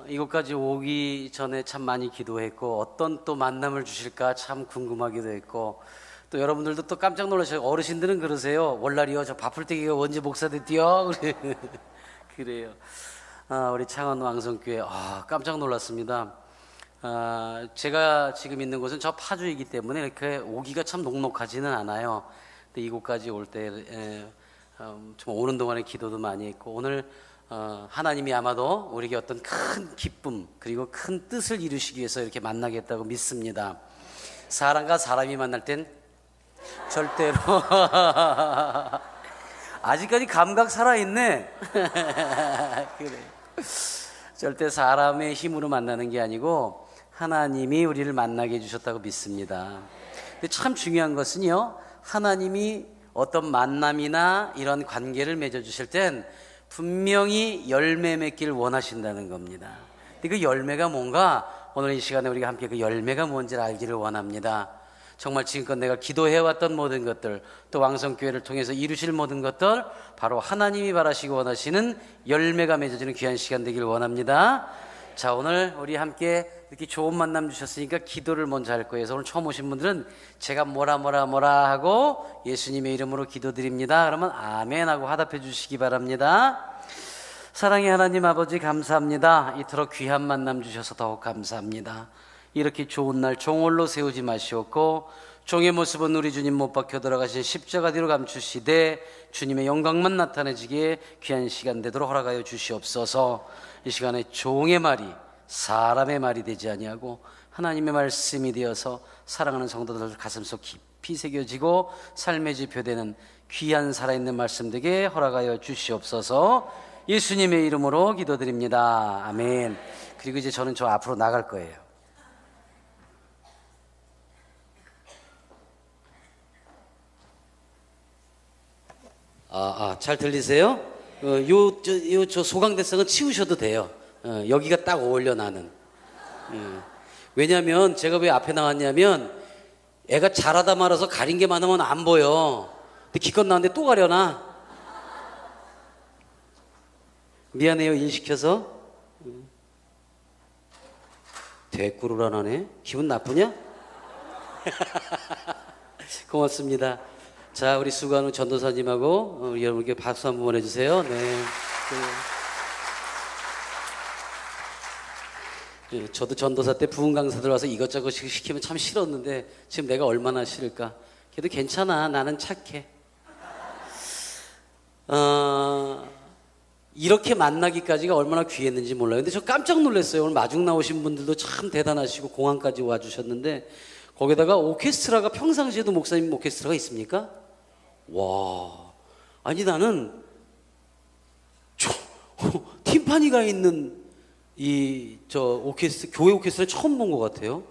이곳까지 오기 전에 참 많이 기도했고 어떤 또 만남을 주실까 참 궁금하기도 했고 또 여러분들도 또 깜짝 놀라셔요. 어르신들은 그러세요. 월날이요 저 바풀떼기가 언제 목사들 뛰어? 그래요. 우리 창원 왕성교회 깜짝 놀랐습니다. 제가 지금 있는 곳은 저 파주이기 때문에 이렇게 오기가 참 녹록하지는 않아요. 근데 이곳까지 올 때 좀 오는 동안에 기도도 많이 했고 오늘 하나님이 아마도 우리에게 어떤 큰 기쁨 그리고 큰 뜻을 이루시기 위해서 이렇게 만나겠다고 믿습니다. 사람과 사람이 만날 땐 절대로 아직까지 감각 살아있네. 그래. 절대 사람의 힘으로 만나는 게 아니고 하나님이 우리를 만나게 해주셨다고 믿습니다. 근데 참 중요한 것은요, 하나님이 어떤 만남이나 이런 관계를 맺어주실 땐 분명히 열매 맺기를 원하신다는 겁니다. 근데 그 열매가 뭔가 오늘 이 시간에 우리가 함께 그 열매가 뭔지를 알기를 원합니다. 정말 지금껏 내가 기도해왔던 모든 것들 또 왕성교회를 통해서 이루실 모든 것들 바로 하나님이 바라시고 원하시는 열매가 맺어지는 귀한 시간 되길 원합니다. 자, 오늘 우리 함께 이렇게 좋은 만남 주셨으니까 기도를 먼저 할 거예요. 그래서 오늘 처음 오신 분들은 제가 뭐라 하고 예수님의 이름으로 기도드립니다. 그러면 아멘 하고 화답해 주시기 바랍니다. 사랑의 하나님 아버지 감사합니다. 이토록 귀한 만남 주셔서 더욱 감사합니다. 이렇게 좋은 날 종홀로 세우지 마시옵고 종의 모습은 우리 주님 못 박혀 들어가신 십자가 뒤로 감추시되 주님의 영광만 나타내지기에 귀한 시간 되도록 허락하여 주시옵소서. 이 시간에 종의 말이 사람의 말이 되지 아니하고 하나님의 말씀이 되어서 사랑하는 성도들 가슴속 깊이 새겨지고 삶의 지표되는 귀한 살아있는 말씀 되게 허락하여 주시옵소서. 예수님의 이름으로 기도드립니다. 아멘. 그리고 이제 저는 저 앞으로 나갈 거예요. 잘 들리세요? 저 소강대성은 치우셔도 돼요. 여기가 딱 어울려 나는. 왜냐면 제가 왜 앞에 나왔냐면 애가 잘하다 말아서 가린 게 많으면 안 보여. 근데 기껏 나왔는데 또 가려나? 미안해요, 인시켜서. 대꾸를 안 하네. 기분 나쁘냐? 고맙습니다. 자, 우리 수관우 전도사님하고 우리 여러분께 박수 한번 보내주세요. 네. 저도 전도사 때 부흥 강사들 와서 이것저것 시키면 참 싫었는데 지금 내가 얼마나 싫을까? 그래도 괜찮아. 나는 착해. 이렇게 만나기까지가 얼마나 귀했는지 몰라요. 근데 저 깜짝 놀랐어요. 오늘 마중 나오신 분들도 참 대단하시고 공항까지 와주셨는데 거기다가 오케스트라가 평상시에도 목사님 오케스트라가 있습니까? 와, 아니 나는 팀파니가 있는 교회 오케스트라 처음 본 것 같아요.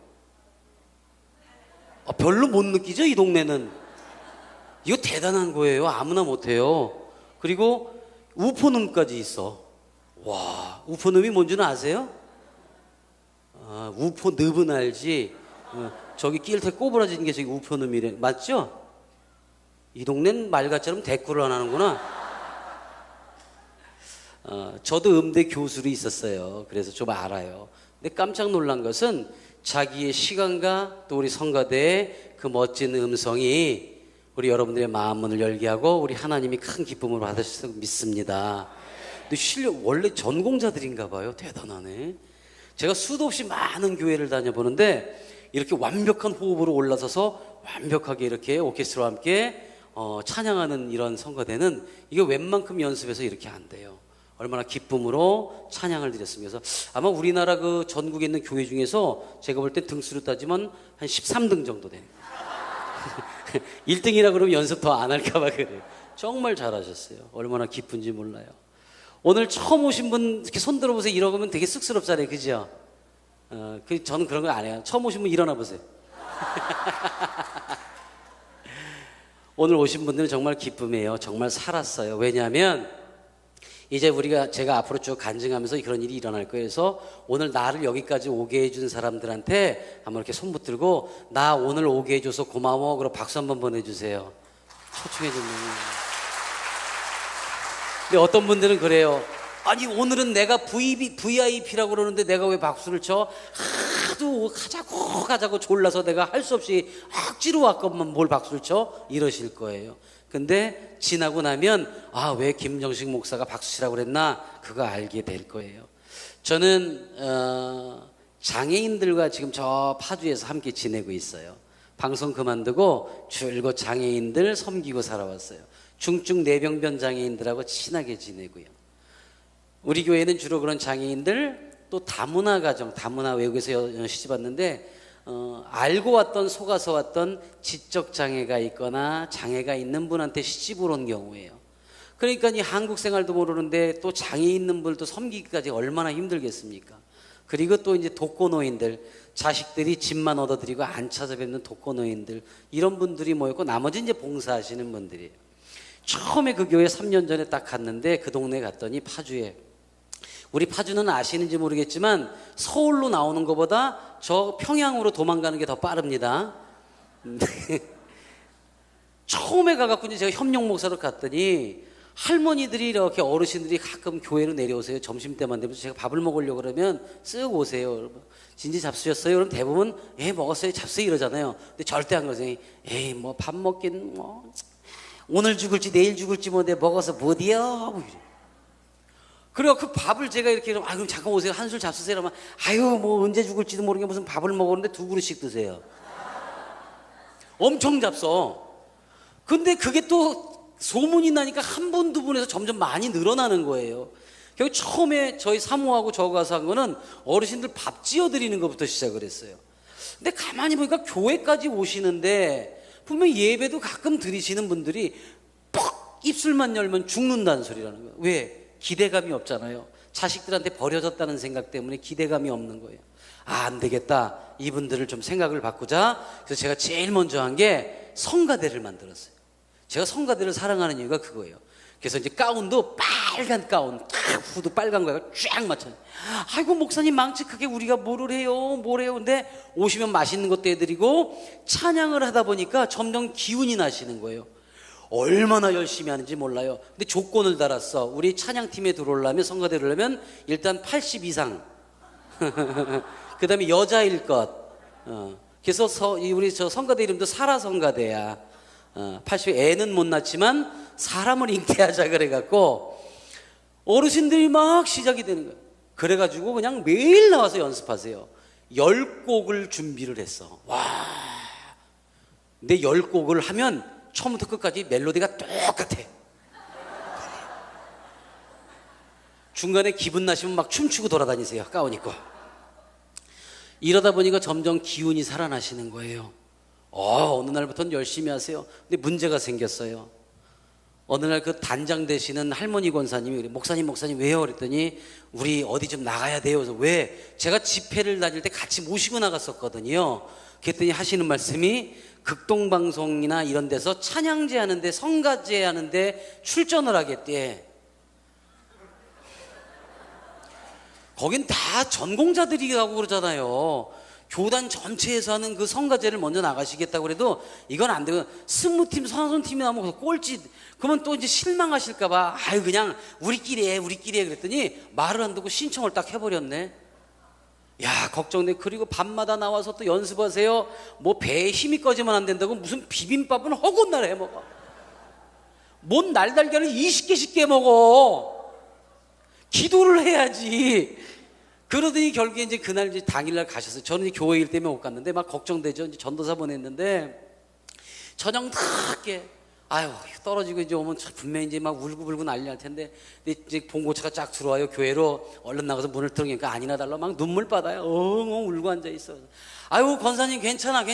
별로 못 느끼죠, 이 동네는. 이거 대단한 거예요. 아무나 못해요. 그리고 우포num까지 있어. 와, 우포num이 뭔지는 아세요? 우포늪은 알지. 저기 끼를 테 꼬부라지는 게 저기 우포num이래. 맞죠? 이 동네는 말같처럼 대꾸를 안 하는구나. 저도 음대 교수로 있었어요. 그래서 좀 알아요. 근데 깜짝 놀란 것은 자기의 시간과 또 우리 성가대의 그 멋진 음성이 우리 여러분들의 마음문을 열게 하고 우리 하나님이 큰 기쁨을 받으셔서 믿습니다. 근데 원래 전공자들인가 봐요. 대단하네. 제가 수도 없이 많은 교회를 다녀보는데 이렇게 완벽한 호흡으로 올라서서 완벽하게 이렇게 오케스트라와 함께 찬양하는 이런 성가대는 이게 웬만큼 연습해서 이렇게 안 돼요. 얼마나 기쁨으로 찬양을 드렸습니다. 그래서 아마 우리나라 그 전국에 있는 교회 중에서 제가 볼 때 등수로 따지면 한 13등 정도 되는 1등이라 그러면 연습 더 안 할까 봐 그래요. 정말 잘하셨어요. 얼마나 기쁜지 몰라요. 오늘 처음 오신 분 이렇게 손 들어보세요. 이러면 되게 쑥스럽잖아요. 그죠? 저는 그런 거 안 해요. 처음 오신 분 일어나 보세요. 오늘 오신 분들은 정말 기쁨이에요. 정말 살았어요. 왜냐하면 이제 제가 앞으로 쭉 간증하면서 그런 일이 일어날 거예요. 그래서 오늘 나를 여기까지 오게 해준 사람들한테 한번 이렇게 손 붙들고 나 오늘 오게 해줘서 고마워. 그럼 박수 한번 보내주세요. 초청해주면. 근데 어떤 분들은 그래요. 아니 오늘은 내가 VIP라고 그러는데 내가 왜 박수를 쳐? 하도 가자고 졸라서 내가 할 수 없이 억지로 왔건만 뭘 박수를 쳐? 이러실 거예요. 근데 지나고 나면 아, 왜 김정식 목사가 박수 치라고 그랬나? 그거 알게 될 거예요. 저는 장애인들과 지금 저 파주에서 함께 지내고 있어요. 방송 그만두고 줄곧 장애인들 섬기고 살아왔어요. 중증 뇌병변 장애인들하고 친하게 지내고요. 우리 교회는 주로 그런 장애인들, 또 다문화 가정, 다문화 외국에서 시집 왔는데 알고 왔던, 속아서 왔던 지적 장애가 있거나 장애가 있는 분한테 시집을 온 경우예요. 그러니까 이 한국 생활도 모르는데 또 장애 있는 분들도 섬기기까지 얼마나 힘들겠습니까? 그리고 또 이제 독거노인들, 자식들이 집만 얻어드리고 안 찾아뵙는 독거노인들, 이런 분들이 모였고 나머지 이제 봉사하시는 분들이에요. 처음에 그 교회 3년 전에 딱 갔는데 그 동네 갔더니 파주에, 우리 파주는 아시는지 모르겠지만 서울로 나오는 것보다 저 평양으로 도망가는 게 더 빠릅니다. 처음에 가갖고 이제 제가 협력 목사로 갔더니 할머니들이 이렇게 어르신들이 가끔 교회로 내려오세요. 점심때만 되면 제가 밥을 먹으려고 그러면 쓱 오세요. 진지 잡수셨어요? 그럼 대부분 예 먹었어요 잡수요 이러잖아요. 근데 절대 안 그러세요. 에이 뭐 밥 먹긴 뭐 오늘 죽을지 내일 죽을지 뭐 내가 먹어서 못이요 뭐 이래. 그래요. 그 밥을 제가 이렇게 아 그럼 잠깐 오세요. 한술 잡수세요. 그러면 아유 뭐 언제 죽을지도 모르게 무슨 밥을 먹었는데 2그릇씩 드세요. 엄청 잡숴. 근데 그게 또 소문이 나니까 한 분, 두 분에서 점점 많이 늘어나는 거예요. 결국 처음에 저희 사모하고 저 가서 한 거는 어르신들 밥 지어드리는 것부터 시작을 했어요. 근데 가만히 보니까 교회까지 오시는데 분명히 예배도 가끔 드리시는 분들이 퍽 입술만 열면 죽는다는 소리라는 거예요. 왜? 기대감이 없잖아요. 자식들한테 버려졌다는 생각 때문에 기대감이 없는 거예요. 아, 안 되겠다. 이분들을 좀 생각을 바꾸자. 그래서 제가 제일 먼저 한 게 성가대를 만들었어요. 제가 성가대를 사랑하는 이유가 그거예요. 그래서 이제 가운도 빨간 가운, 딱 후드 빨간 거가 쫙 맞춰요. 아이고 목사님 망측하게 우리가 뭘 해요. 근데 오시면 맛있는 것도 해드리고 찬양을 하다 보니까 점점 기운이 나시는 거예요. 얼마나 열심히 하는지 몰라요. 근데 조건을 달았어. 우리 찬양팀에 들어오려면, 성가대를 하려면 일단 80 이상 그 다음에 여자일 것. 그래서 우리 저 성가대 이름도 사라 성가대야. 80에 애는 못 낳지만 사람을 잉태하자 그래갖고 어르신들이 막 시작이 되는 거예요. 그래가지고 그냥 매일 나와서 연습하세요. 10곡을 준비를 했어. 와. 근데 10곡을 하면 처음부터 끝까지 멜로디가 똑같아. 중간에 기분 나시면 막 춤추고 돌아다니세요. 가운 입고. 이러다 보니까 점점 기운이 살아나시는 거예요. 어느 날부터는 열심히 하세요. 근데 문제가 생겼어요. 어느 날 그 단장 되시는 할머니 권사님이 목사님 왜요? 그랬더니 우리 어디 좀 나가야 돼요. 그래서 왜? 제가 집회를 다닐 때 같이 모시고 나갔었거든요. 그랬더니 하시는 말씀이 극동방송이나 이런 데서 찬양제 하는데, 성가제 하는데 출전을 하겠대. 거긴 다 전공자들이 가고 그러잖아요. 교단 전체에서 하는 그 성가제를 먼저 나가시겠다고 그래도 이건 안 되고, 스무팀, 선손팀이 나오면 꼴찌, 그러면 또 이제 실망하실까봐, 아유, 그냥 우리끼리 해. 그랬더니 말을 안 듣고 신청을 딱 해버렸네. 야, 걱정돼. 그리고 밤마다 나와서 또 연습하세요. 뭐 배에 힘이 꺼지면 안 된다고 무슨 비빔밥은 허군날 해 먹어. 뭔 날달걀을 20개씩 깨 먹어. 기도를 해야지. 그러더니 결국에 이제 그날 이제 당일날 가셨어요. 저는 이제 교회 일 때문에 못 갔는데 막 걱정되죠. 이제 전도사 보냈는데 저녁 늦게 아유 떨어지고 이제 오면 분명히 이제 막 울고불고 난리 날 텐데, 근데 이제 봉고차가 쫙 들어와요. 교회로 얼른 나가서 문을 틀으니까 아니나 달라 막 눈물 받아요. 엉엉 울고 앉아 있어. 아유 권사님 괜찮아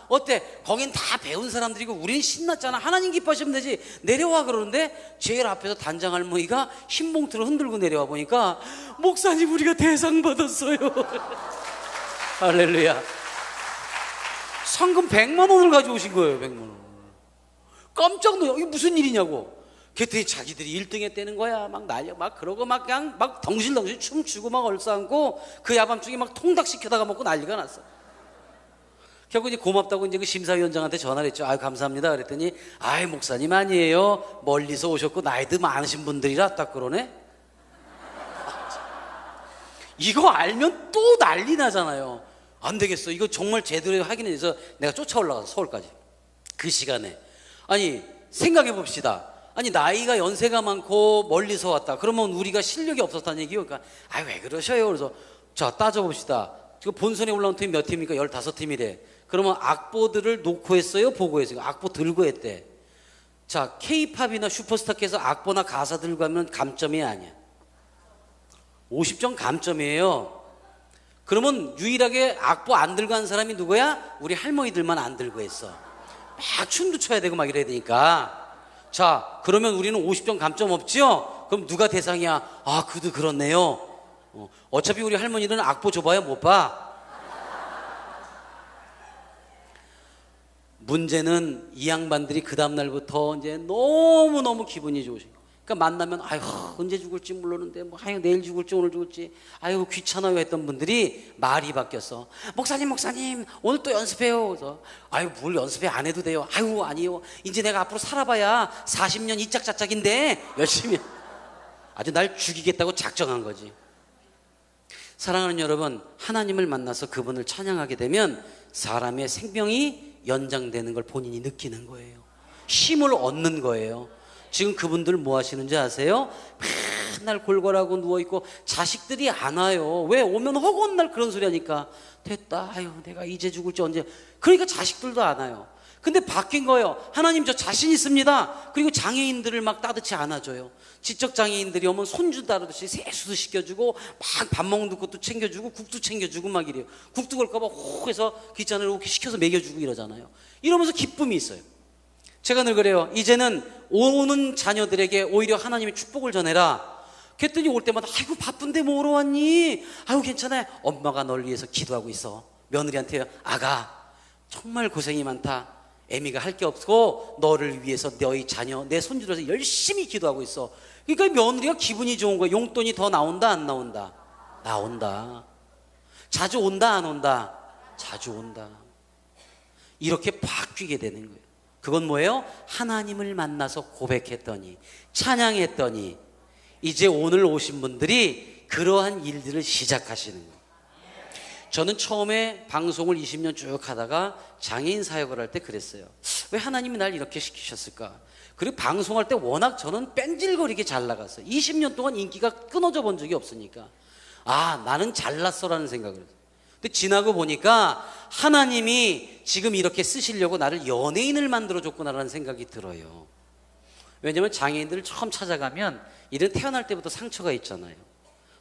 어때? 거긴 다 배운 사람들이고 우린 신났잖아. 하나님 기뻐하시면 되지. 내려와. 그러는데 제일 앞에서 단장 할머니가 흰 봉투를 흔들고 내려와 보니까 목사님 우리가 대상 받았어요. 할렐루야. 상금 100만 원을 가져오신 거예요. 100만 원. 깜짝 놀라. 이게 무슨 일이냐고. 그랬더니 자기들이 1등 했다는 거야. 막 난리, 막 그러고 막 그냥 막 덩실덩실 춤추고 막 얼싸안고 그 야밤중에 막 통닭 시켜다가 먹고 난리가 났어. 결국 이제 고맙다고 이제 그 심사위원장한테 전화를 했죠. 아유 감사합니다. 그랬더니 아이 목사님 아니에요. 멀리서 오셨고 나이도 많으신 분들이라 딱 그러네. 이거 알면 또 난리 나잖아요. 안 되겠어. 이거 정말 제대로 확인해 서 내가 쫓아 올라가서 서울까지. 그 시간에. 아니, 생각해 봅시다. 아니, 나이가 연세가 많고 멀리서 왔다. 그러면 우리가 실력이 없었다는 얘기요. 그러니까, 왜 그러셔요? 그래서, 자, 따져봅시다. 지금 본선에 올라온 팀이 몇 팀입니까? 15팀이래. 그러면 악보들을 놓고 했어요? 보고 했어요? 악보 들고 했대. 자, K-팝이나 슈퍼스타께서 악보나 가사 들고 하면 감점이 아니야. 50점 감점이에요. 그러면 유일하게 악보 안 들고 한 사람이 누구야? 우리 할머니들만 안 들고 했어. 막 춤도 춰야 되고 막 이래야 되니까. 자, 그러면 우리는 50점 감점 없죠? 그럼 누가 대상이야? 그도 그렇네요. 어차피 우리 할머니들은 악보 줘봐야 못 봐. 문제는 이 양반들이 그 다음날부터 이제 너무너무 기분이 좋으시고, 그러니까 만나면 언제 죽을지 모르는데 내일 죽을지 오늘 죽을지 귀찮아요 했던 분들이 말이 바뀌었어. 목사님 오늘 또 연습해요. 그래서 뭘 연습해, 안 해도 돼요. 아니요, 이제 내가 앞으로 살아봐야 40년 이 짝짝짝인데 열심히. 아주 날 죽이겠다고 작정한 거지. 사랑하는 여러분, 하나님을 만나서 그분을 찬양하게 되면 사람의 생명이 연장되는 걸 본인이 느끼는 거예요. 힘을 얻는 거예요. 지금 그분들 뭐 하시는지 아세요? 맨날 골골하고 누워있고 자식들이 안 와요. 왜? 오면 허구한 날 그런 소리 하니까 됐다, 내가 이제 죽을지 언제. 그러니까 자식들도 안 와요. 근데 바뀐 거예요. 하나님, 저 자신 있습니다. 그리고 장애인들을 막 따뜻이 안아줘요. 지적장애인들이 오면 손주 다루듯이 세수도 시켜주고 막 밥 먹는 것도 챙겨주고 국도 챙겨주고 막 이래요. 국도 걸까봐 호 해서 귀찮으로 이렇게 시켜서 먹여주고 이러잖아요. 이러면서 기쁨이 있어요. 제가 늘 그래요. 이제는 오는 자녀들에게 오히려 하나님의 축복을 전해라. 그랬더니 올 때마다 바쁜데 뭐로 왔니? 괜찮아요. 엄마가 널 위해서 기도하고 있어. 며느리한테 아가 정말 고생이 많다. 애미가 할 게 없고 너를 위해서 너희 자녀 내 손주를 위해서 열심히 기도하고 있어. 그러니까 며느리가 기분이 좋은 거야. 용돈이 더 나온다 안 나온다? 나온다. 자주 온다 안 온다? 자주 온다. 이렇게 바뀌게 되는 거예요. 그건 뭐예요? 하나님을 만나서 고백했더니, 찬양했더니 이제 오늘 오신 분들이 그러한 일들을 시작하시는 거예요. 저는 처음에 방송을 20년 쭉 하다가 장애인 사역을 할 때 그랬어요. 왜 하나님이 날 이렇게 시키셨을까? 그리고 방송할 때 워낙 저는 뺀질거리게 잘 나갔어요. 20년 동안 인기가 끊어져 본 적이 없으니까 나는 잘났어라는 생각을 했어요. 근데 지나고 보니까 하나님이 지금 이렇게 쓰시려고 나를 연예인을 만들어줬구나라는 생각이 들어요. 왜냐하면 장애인들을 처음 찾아가면 이런 태어날 때부터 상처가 있잖아요.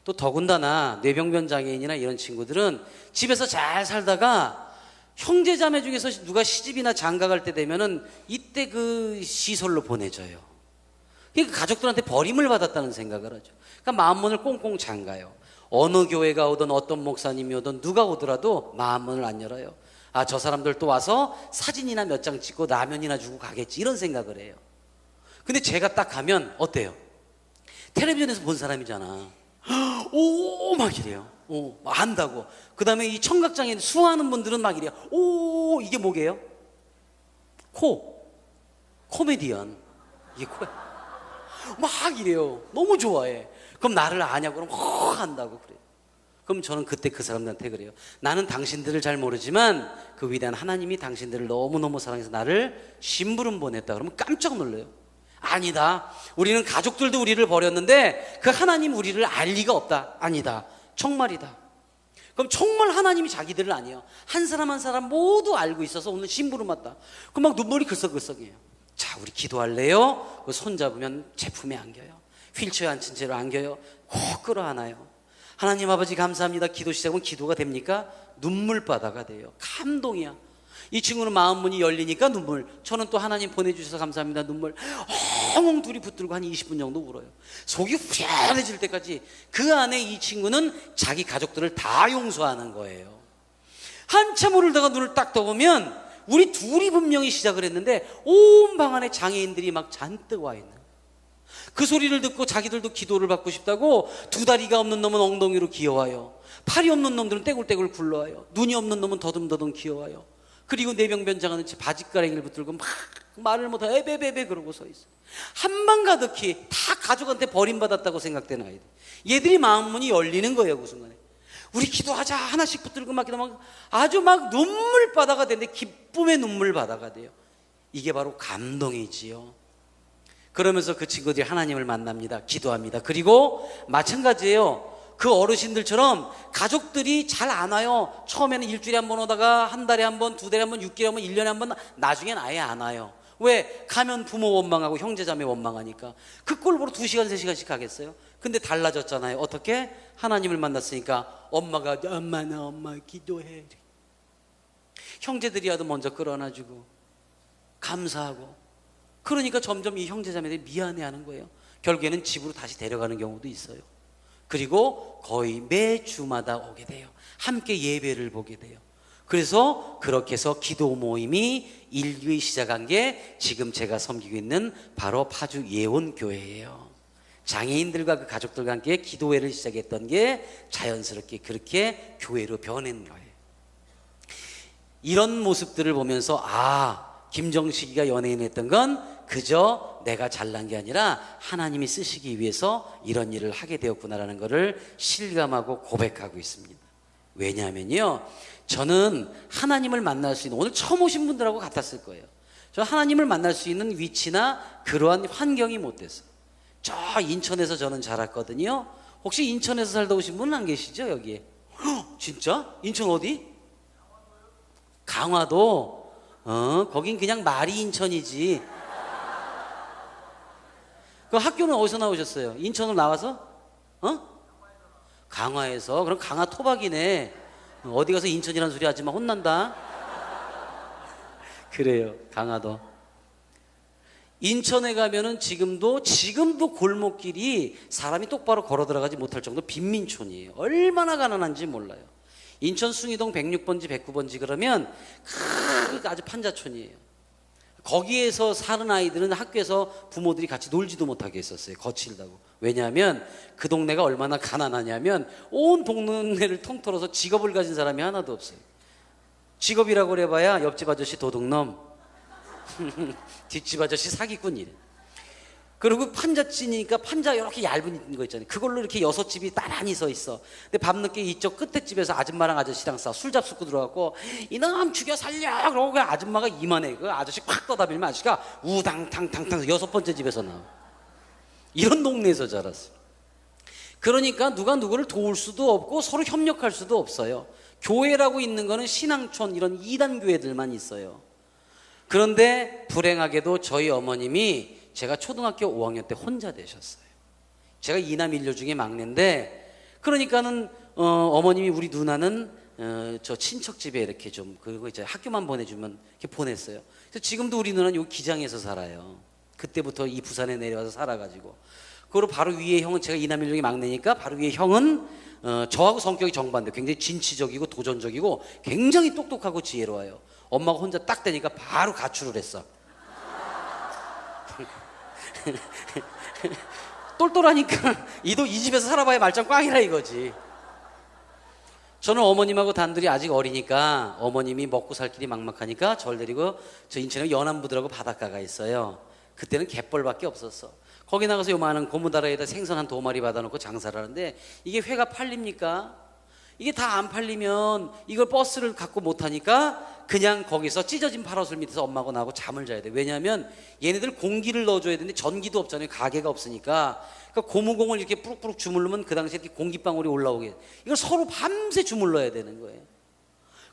또 더군다나 뇌병변 장애인이나 이런 친구들은 집에서 잘 살다가 형제자매 중에서 누가 시집이나 장가갈 때 되면은 이때 그 시설로 보내줘요. 그러니까 가족들한테 버림을 받았다는 생각을 하죠. 그러니까 마음문을 꽁꽁 잠가요. 어느 교회가 오든 어떤 목사님이 오든 누가 오더라도 마음문을 안 열어요. 저 사람들 또 와서 사진이나 몇 장 찍고 라면이나 주고 가겠지, 이런 생각을 해요. 근데 제가 딱 가면 어때요? 텔레비전에서 본 사람이잖아. 오, 막 이래요. 안다고. 그 다음에 이 청각장애인 수화하는 분들은 막 이래요. 오, 이게 뭐게요? 코미디언. 이게 코야. 막 이래요. 너무 좋아해. 그럼 나를 아냐고 그러면 한다고 그래요. 그럼 저는 그때 그 사람들한테 그래요. 나는 당신들을 잘 모르지만 그 위대한 하나님이 당신들을 너무너무 사랑해서 나를 심부름 보냈다. 그러면 깜짝 놀라요. 아니다. 우리는 가족들도 우리를 버렸는데 그 하나님 우리를 알 리가 없다. 아니다. 정말이다. 그럼 정말 하나님이 자기들을 아니에요. 한 사람 한 사람 모두 알고 있어서 오늘 심부름 왔다. 그럼 막 눈물이 글썽글썽해요. 자, 우리 기도할래요? 손 잡으면 제품에 안겨요. 휠체어에 앉힌 채로 안겨요. 꼭 끌어안아요. 하나님 아버지 감사합니다. 기도 시작하면 기도가 됩니까? 눈물바다가 돼요. 감동이야. 이 친구는 마음문이 열리니까 눈물. 저는 또 하나님 보내주셔서 감사합니다. 눈물. 엉엉 둘이 붙들고 한 20분 정도 울어요. 속이 후련해질 때까지. 그 안에 이 친구는 자기 가족들을 다 용서하는 거예요. 한참 울다가 눈을 딱 떠보면 우리 둘이 분명히 시작을 했는데 온 방 안에 장애인들이 막 잔뜩 와 있는. 그 소리를 듣고 자기들도 기도를 받고 싶다고 두 다리가 없는 놈은 엉덩이로 기어와요. 팔이 없는 놈들은 떼굴떼굴 굴러와요. 눈이 없는 놈은 더듬더듬 기어와요. 그리고 뇌병변장하는 채 바짓가랭이를 붙들고 막 말을 못하고 에베베베 그러고 서 있어요. 한방 가득히 다 가족한테 버림받았다고 생각되는 아이들. 얘들이 마음문이 열리는 거예요. 그 순간에. 우리 기도하자 하나씩 붙들고 막 기도하면 아주 막 눈물바다가 되는데 기쁨의 눈물바다가 돼요. 이게 바로 감동이지요. 그러면서 그 친구들이 하나님을 만납니다. 기도합니다. 그리고 마찬가지예요. 그 어르신들처럼 가족들이 잘 안 와요. 처음에는 일주일에 한 번 오다가 한 달에 한 번, 두 달에 한 번, 6개월에 한 번, 1년에 한 번, 나중엔 아예 안 와요. 왜? 가면 부모 원망하고 형제자매 원망하니까. 그 꼴 보러 2시간, 3시간씩 가겠어요? 근데 달라졌잖아요. 어떻게? 하나님을 만났으니까 엄마가 엄마 나 엄마 기도해. 형제들이라도 먼저 끌어안아주고 감사하고. 그러니까 점점 이 형제자매들이 미안해하는 거예요. 결국에는 집으로 다시 데려가는 경우도 있어요. 그리고 거의 매주마다 오게 돼요. 함께 예배를 보게 돼요. 그래서 그렇게 해서 기도 모임이 일기 시작한 게 지금 제가 섬기고 있는 바로 파주 예원교회예요. 장애인들과 그 가족들과 함께 기도회를 시작했던 게 자연스럽게 그렇게 교회로 변한 거예요. 이런 모습들을 보면서 김정식이가 연예인 했던 건 그저 내가 잘난 게 아니라 하나님이 쓰시기 위해서 이런 일을 하게 되었구나라는 것을 실감하고 고백하고 있습니다. 왜냐하면요, 저는 하나님을 만날 수 있는, 오늘 처음 오신 분들하고 같았을 거예요. 저는 하나님을 만날 수 있는 위치나 그러한 환경이 못 됐어요. 저 인천에서 저는 자랐거든요. 혹시 인천에서 살다 오신 분은 안 계시죠, 여기에? 진짜? 인천 어디? 강화도? 거긴 그냥 말이 인천이지. 그 학교는 어디서 나오셨어요? 인천으로 나와서? 강화에서. 그럼 강화 토박이네. 어디 가서 인천이라는 소리 하지 마, 혼난다. 그래요, 강화도. 인천에 가면은 지금도 골목길이 사람이 똑바로 걸어 들어가지 못할 정도 빈민촌이에요. 얼마나 가난한지 몰라요. 인천 숭이동 106번지 109번지 그러면 아주 판자촌이에요. 거기에서 사는 아이들은 학교에서 부모들이 같이 놀지도 못하게 했었어요. 거칠다고. 왜냐하면 그 동네가 얼마나 가난하냐면 온 동네를 통틀어서 직업을 가진 사람이 하나도 없어요. 직업이라고 그래봐야 옆집 아저씨 도둑놈, 뒷집 아저씨 사기꾼이래. 그리고 판자찐이니까 판자 이렇게 얇은 거 있잖아요. 그걸로 이렇게 6집이 나란히 서 있어. 근데 밤늦게 이쪽 끝에 집에서 아줌마랑 아저씨랑 싸워. 술 잡수고 들어갔고 이놈 죽여 살려 그러고 그 아줌마가 이만해. 그 아저씨 콱 떠다밀면 아저씨가 우당탕탕탕 6번째 집에서 나와. 이런 동네에서 자랐어요. 그러니까 누가 누구를 도울 수도 없고 서로 협력할 수도 없어요. 교회라고 있는 거는 신앙촌 이런 이단 교회들만 있어요. 그런데 불행하게도 저희 어머님이 제가 초등학교 5학년 때 혼자 되셨어요. 제가 이남 일녀 중에 막내인데, 그러니까는 어머님이 우리 누나는 저 친척 집에 이렇게 좀 그거 이제 학교만 보내주면 이렇게 보냈어요. 그래서 지금도 우리 누나는 여기 기장에서 살아요. 그때부터 이 부산에 내려와서 살아가지고. 그리고 바로 위에 형은, 제가 이남 일녀 중에 막내니까 바로 위에 형은 저하고 성격이 정반대. 굉장히 진취적이고 도전적이고 굉장히 똑똑하고 지혜로워요. 엄마가 혼자 딱 되니까 바로 가출을 했어. 똘똘하니까 이 집에서 살아봐야 말짱 꽝이라 이거지. 저는 어머님하고 단둘이 아직 어리니까 어머님이 먹고 살 길이 막막하니까 저를 데리고 저 인천에 연안부두라고 바닷가가 있어요. 그때는 갯벌밖에 없었어. 거기 나가서 요만한 고무다라에다 생선 한 2마리 받아놓고 장사를 하는데 이게 회가 팔립니까? 이게 다 안 팔리면 이걸 버스를 갖고 못하니까 그냥 거기서 찢어진 파라솔 밑에서 엄마하고 나하고 잠을 자야 돼. 왜냐하면 얘네들 공기를 넣어줘야 되는데 전기도 없잖아요. 가게가 없으니까. 그러니까 고무공을 이렇게 뿌룩뿌룩 주물르면 그 당시에 이렇게 공기방울이 올라오게. 이걸 서로 밤새 주물러야 되는 거예요.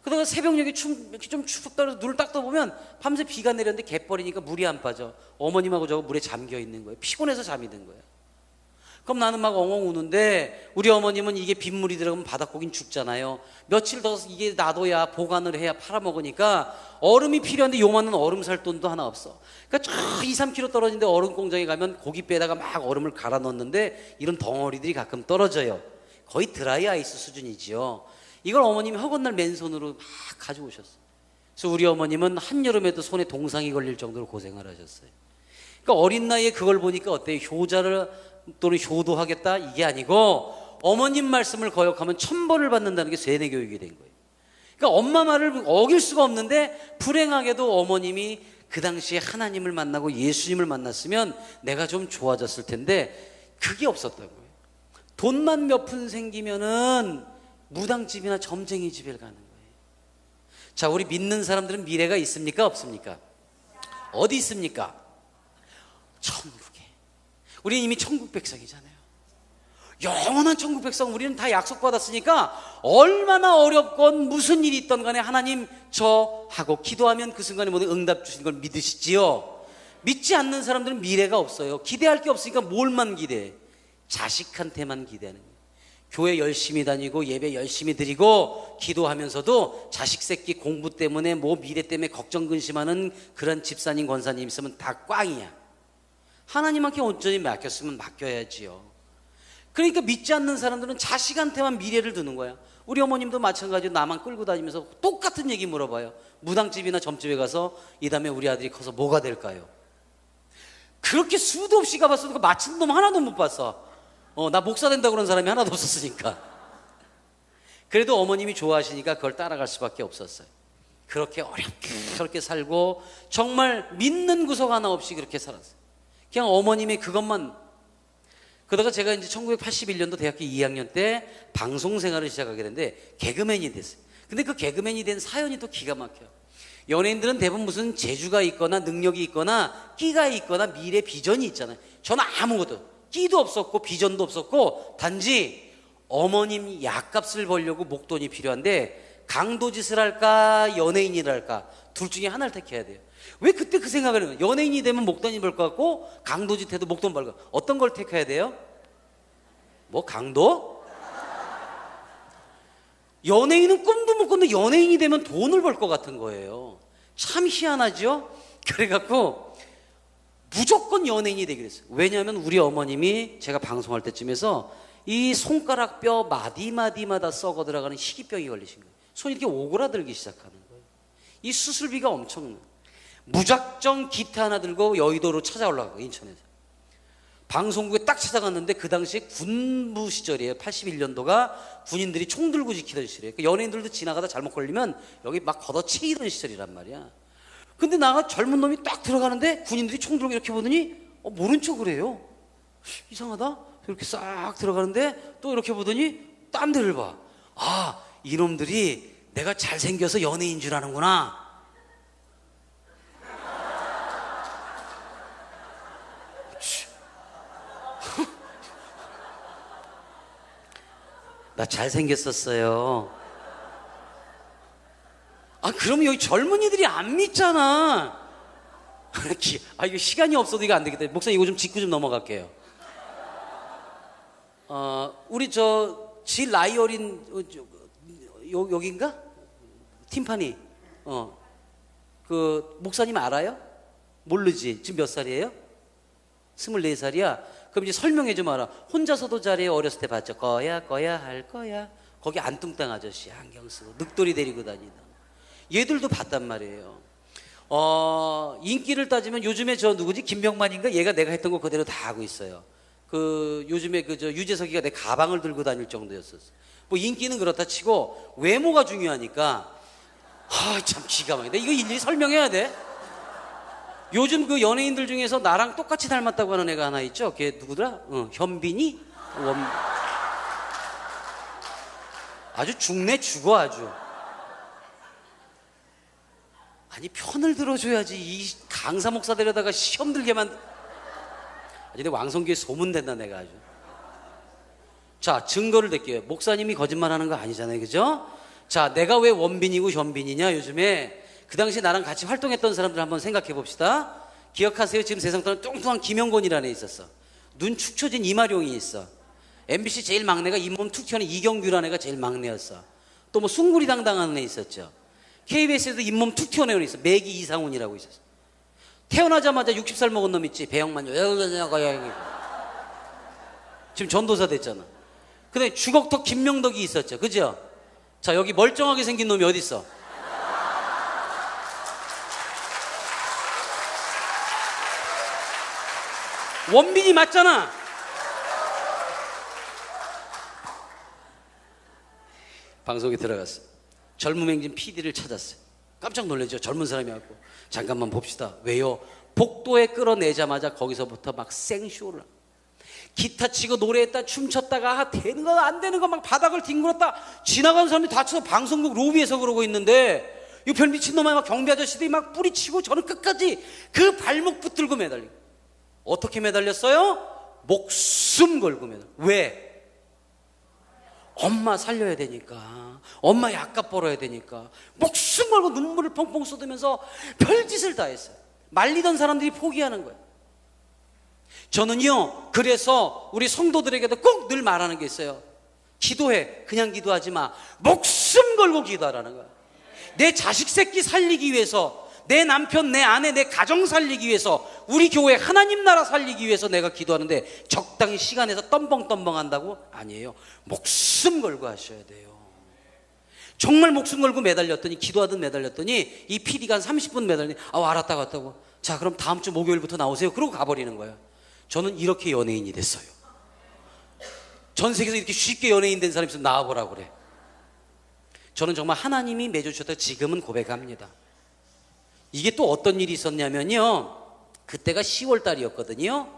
그러다가 새벽녘에 이렇게 좀 춥다 그래서 눈을 딱 떠보면 밤새 비가 내렸는데 갯벌이니까 물이 안 빠져. 어머님하고 저거 물에 잠겨 있는 거예요. 피곤해서 잠이 든 거예요. 그럼 나는 막 엉엉 우는데 우리 어머님은 이게 빗물이 들어가면 바닷고기는 죽잖아요. 며칠 더 이게 놔둬야 보관을 해야 팔아먹으니까 얼음이 필요한데 요만한 얼음 살 돈도 하나 없어. 그러니까 저 2-3km 떨어진데 얼음 공장에 가면 고깃배에다가 막 얼음을 갈아 넣었는데 이런 덩어리들이 가끔 떨어져요. 거의 드라이 아이스 수준이지요. 이걸 어머님이 허건날 맨손으로 막 가져오셨어요. 그래서 우리 어머님은 한여름에도 손에 동상이 걸릴 정도로 고생을 하셨어요. 그러니까 어린 나이에 그걸 보니까 어때요? 효자를 또는 효도하겠다 이게 아니고 어머님 말씀을 거역하면 천벌을 받는다는 게 세뇌 교육이 된 거예요. 그러니까 엄마 말을 어길 수가 없는데 불행하게도 어머님이 그 당시에 하나님을 만나고 예수님을 만났으면 내가 좀 좋아졌을 텐데 그게 없었던 거예요. 돈만 몇 푼 생기면은 무당집이나 점쟁이 집에 가는 거예요. 자, 우리 믿는 사람들은 미래가 있습니까? 없습니까? 어디 있습니까? 천국에. 우리는 이미 천국 백성이잖아요. 영원한 천국 백성, 우리는 다 약속받았으니까 얼마나 어렵건 무슨 일이 있던 간에 하나님 저 하고 기도하면 그 순간에 모든 응답 주시는 걸 믿으시지요. 믿지 않는 사람들은 미래가 없어요. 기대할 게 없으니까 뭘만 기대해? 자식한테만 기대하는 거예요. 교회 열심히 다니고 예배 열심히 드리고 기도하면서도 자식 새끼 공부 때문에 뭐 미래 때문에 걱정 근심하는 그런 집사님 권사님 있으면 다 꽝이야. 하나님한테 온전히 맡겼으면 맡겨야지요. 그러니까 믿지 않는 사람들은 자식한테만 미래를 두는 거야. 우리 어머님도 마찬가지로 나만 끌고 다니면서 똑같은 얘기 물어봐요. 무당집이나 점집에 가서 이 다음에 우리 아들이 커서 뭐가 될까요? 그렇게 수도 없이 가봤어도 맞힌 놈 하나도 못 봤어. 나 목사 된다고 그런 사람이 하나도 없었으니까. 그래도 어머님이 좋아하시니까 그걸 따라갈 수밖에 없었어요. 그렇게 어렵게 그렇게 살고 정말 믿는 구석 하나 없이 그렇게 살았어요. 그냥 어머님이 그것만. 그러다가 제가 이제 1981년도 대학교 2학년 때 방송 생활을 시작하게 됐는데 개그맨이 됐어요. 근데 그 개그맨이 된 사연이 또 기가 막혀요. 연예인들은 대부분 무슨 재주가 있거나 능력이 있거나 끼가 있거나 미래 비전이 있잖아요. 저는 아무것도 끼도 없었고 비전도 없었고 단지 어머님 약값을 벌려고 목돈이 필요한데 강도짓을 할까 연예인이라 할까 둘 중에 하나를 택해야 돼요. 왜 그때 그 생각을 해요? 연예인이 되면 목돈이 벌 것 같고 강도짓 해도 목돈 벌 것 같고 어떤 걸 택해야 돼요? 뭐 강도? 연예인은 꿈도 못 꿨는데 연예인이 되면 돈을 벌 것 같은 거예요. 참 희한하죠? 그래갖고 무조건 연예인이 되기로 했어요. 왜냐하면 우리 어머님이 제가 방송할 때쯤에서 이 손가락 뼈 마디마디마다 썩어 들어가는 희귀병이 걸리신 거예요. 손이 이렇게 오그라들기 시작하는 거예요. 이 수술비가 엄청나요. 무작정 기타 하나 들고 여의도로 찾아 올라가고 인천에서 방송국에 딱 찾아갔는데 그 당시에 군부 시절이에요. 81년도가 군인들이 총 들고 지키던 시절이에요. 그러니까 연예인들도 지나가다 잘못 걸리면 여기 막 걷어채이던 시절이란 말이야. 근데 나가 젊은 놈이 딱 들어가는데 군인들이 총 들고 이렇게 보더니 모른 척을 해요. 이상하다. 이렇게 싹 들어가는데 또 이렇게 보더니 딴 데를 봐. 아, 이놈들이 내가 잘생겨서 연예인 줄 아는구나. 나 잘생겼었어요. 그럼 여기 젊은이들이 안 믿잖아. 이거 시간이 없어도 이거 안 되겠다. 목사님 이거 좀 짚고 좀 넘어갈게요. 우리 질 나이 어린 여긴가? 팀파니. 그 목사님 알아요? 모르지. 지금 몇 살이에요? 24살이야. 그럼 이제 설명해 좀 알아. 혼자서도 잘해요. 어렸을 때 봤죠. 거야 할 거야. 거기 안뚱땅 아저씨 안경 쓰고 늑돌이 데리고 다니다. 얘들도 봤단 말이에요. 인기를 따지면 요즘에 저 누구지? 김병만인가? 얘가 내가 했던 거 그대로 다 하고 있어요. 그 요즘에 유재석이가 내 가방을 들고 다닐 정도였었어. 뭐 인기는 그렇다 치고 외모가 중요하니까 참 기가 막히다. 이거 일일이 설명해야 돼. 요즘 그 연예인들 중에서 나랑 똑같이 닮았다고 하는 애가 하나 있죠? 걔 누구더라? 현빈이? 아주 죽네 죽어 아주. 아니 편을 들어줘야지. 이 강사 목사 데려다가 시험 들게만. 근데 왕성교회 소문된다 내가 아주. 자, 증거를 댈게요. 목사님이 거짓말하는 거 아니잖아요, 그죠? 자, 내가 왜 원빈이고 현빈이냐? 요즘에 그 당시에 나랑 같이 활동했던 사람들 한번 생각해 봅시다. 기억하세요? 지금 세상 사람 뚱뚱한 김영곤이라는 애 있었어. 눈 축 처진 이마룡이 있어. MBC 제일 막내가 잇몸 툭 튀어나온 이경규라는 애가 제일 막내였어. 또 뭐 숭구리 당당한 애 있었죠. KBS에도 잇몸 툭 튀어나온 애 있어. 매기 이상훈이라고 있었어. 태어나자마자 60살 먹은 놈 있지. 배영만 지금 전도사 됐잖아. 근데 주걱턱 김명덕이 있었죠. 그죠? 자, 여기 멀쩡하게 생긴 놈이 어디 있어? 원빈이 맞잖아. 방송에 들어갔어. 젊은 행진 PD를 찾았어요. 깜짝 놀라죠. 젊은 사람이 왔고. 잠깐만 봅시다. 왜요? 복도에 끌어내자마자 거기서부터 막 생쇼를. 기타 치고 노래했다 춤췄다가 되는 거 안 되는 거 막 바닥을 뒹굴었다 지나가는 사람들이 다쳐서 방송국 로비에서 그러고 있는데 이 별 미친놈아 막 경비 아저씨들이 막 뿌리치고 저는 끝까지 그 발목 붙들고 매달리고. 어떻게 매달렸어요? 목숨 걸고 매달려. 왜? 엄마 살려야 되니까, 엄마 약값 벌어야 되니까 목숨 걸고 눈물을 펑펑 쏟으면서 별짓을 다 했어요. 말리던 사람들이 포기하는 거예요. 저는요, 그래서 우리 성도들에게도 꼭 늘 말하는 게 있어요. 기도해. 그냥 기도하지 마. 목숨 걸고 기도하라는 거야. 내 자식 새끼 살리기 위해서, 내 남편, 내 아내, 내 가정 살리기 위해서, 우리 교회 하나님 나라 살리기 위해서 내가 기도하는데 적당히 시간에서 덤벙덤벙 한다고? 아니에요. 목숨 걸고 하셔야 돼요. 정말 목숨 걸고 매달렸더니, 기도하든 매달렸더니 이 PD가 한 30분 매달리니 알았다고 왔다고. 자, 그럼 다음 주 목요일부터 나오세요. 그러고 가버리는 거예요. 저는 이렇게 연예인이 됐어요. 전 세계에서 이렇게 쉽게 연예인 된 사람이 있으면 나와보라고 그래. 저는 정말 하나님이 맺어주셨다 지금은 고백합니다. 이게 또 어떤 일이 있었냐면요, 그때가 10월 달이었거든요.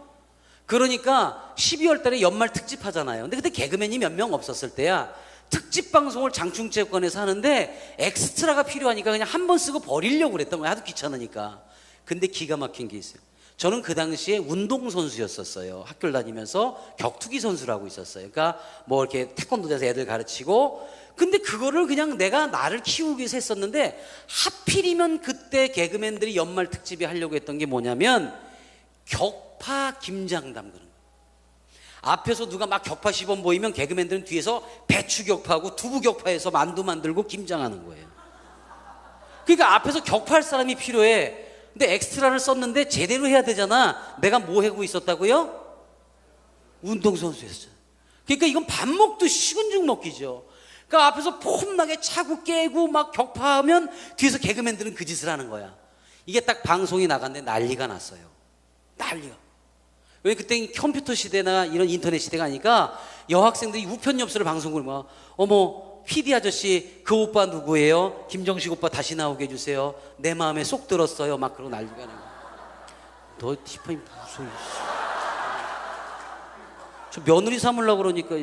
그러니까 12월 달에 연말 특집 하잖아요. 근데 그때 개그맨이 몇 명 없었을 때야. 특집 방송을 장충체육관에서 하는데 엑스트라가 필요하니까 그냥 한 번 쓰고 버리려고 그랬던 거예요. 하도 귀찮으니까. 근데 기가 막힌 게 있어요. 저는 그 당시에 운동선수였었어요. 학교를 다니면서 격투기 선수라고 있었어요. 그러니까 뭐 이렇게 태권도에서 애들 가르치고, 근데 그거를 그냥 내가 나를 키우기 위해서 했었는데, 하필이면 그때 개그맨들이 연말 특집에 하려고 했던 게 뭐냐면 격파 김장 담그는 거예요. 앞에서 누가 막 격파 시범 보이면 개그맨들은 뒤에서 배추 격파하고 두부 격파해서 만두 만들고 김장하는 거예요. 그러니까 앞에서 격파할 사람이 필요해. 근데 엑스트라를 썼는데 제대로 해야 되잖아. 내가 뭐 하고 있었다고요? 운동선수였어요. 그러니까 이건 밥 먹듯이 식은 죽 먹기죠. 그러니까 앞에서 폼나게 차고 깨고 막 격파하면 뒤에서 개그맨들은 그 짓을 하는 거야. 이게 딱 방송이 나갔는데 난리가 났어요. 난리가. 왜 그때 컴퓨터 시대나 이런 인터넷 시대가 아니까 여학생들이 우편엽서를 방송국을 막, 어머 PD 아저씨 그 오빠 누구예요? 김정식 오빠 다시 나오게 해주세요. 내 마음에 쏙 들었어요. 막 그러고 난리가 나는 거야. 너 티파니 무슨, 저 며느리 삼으려고 그러니까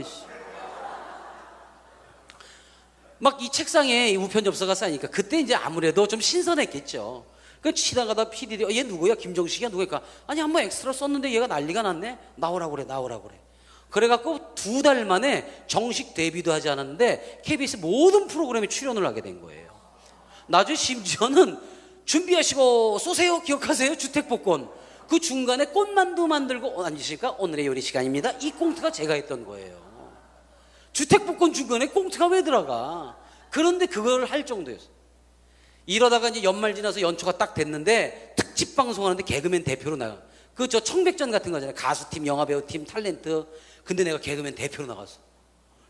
막 이 책상에 이 우편엽서가 쌓이니까 그때 이제 아무래도 좀 신선했겠죠. 그 치다가다 PD들이 얘 누구야? 김정식이야? 누구야? 아니 한번 엑스트라 썼는데 얘가 난리가 났네? 나오라고 그래, 나오라고 그래. 그래갖고 2달 만에 정식 데뷔도 하지 않았는데 KBS 모든 프로그램에 출연을 하게 된 거예요. 나중에 심지어는 준비하시고 쏘세요. 기억하세요? 주택복권. 그 중간에 꽃만두 만들고 앉으실까? 오늘의 요리 시간입니다. 이 꽁트가 제가 했던 거예요. 주택복권 중간에 꽁트가 왜 들어가? 그런데 그걸 할 정도였어요. 이러다가 이제 연말 지나서 연초가 딱 됐는데 특집 방송하는데 개그맨 대표로 나가. 그 저 청백전 같은 거잖아요. 가수팀, 영화배우팀, 탤런트. 근데 내가 개그맨 대표로 나갔어.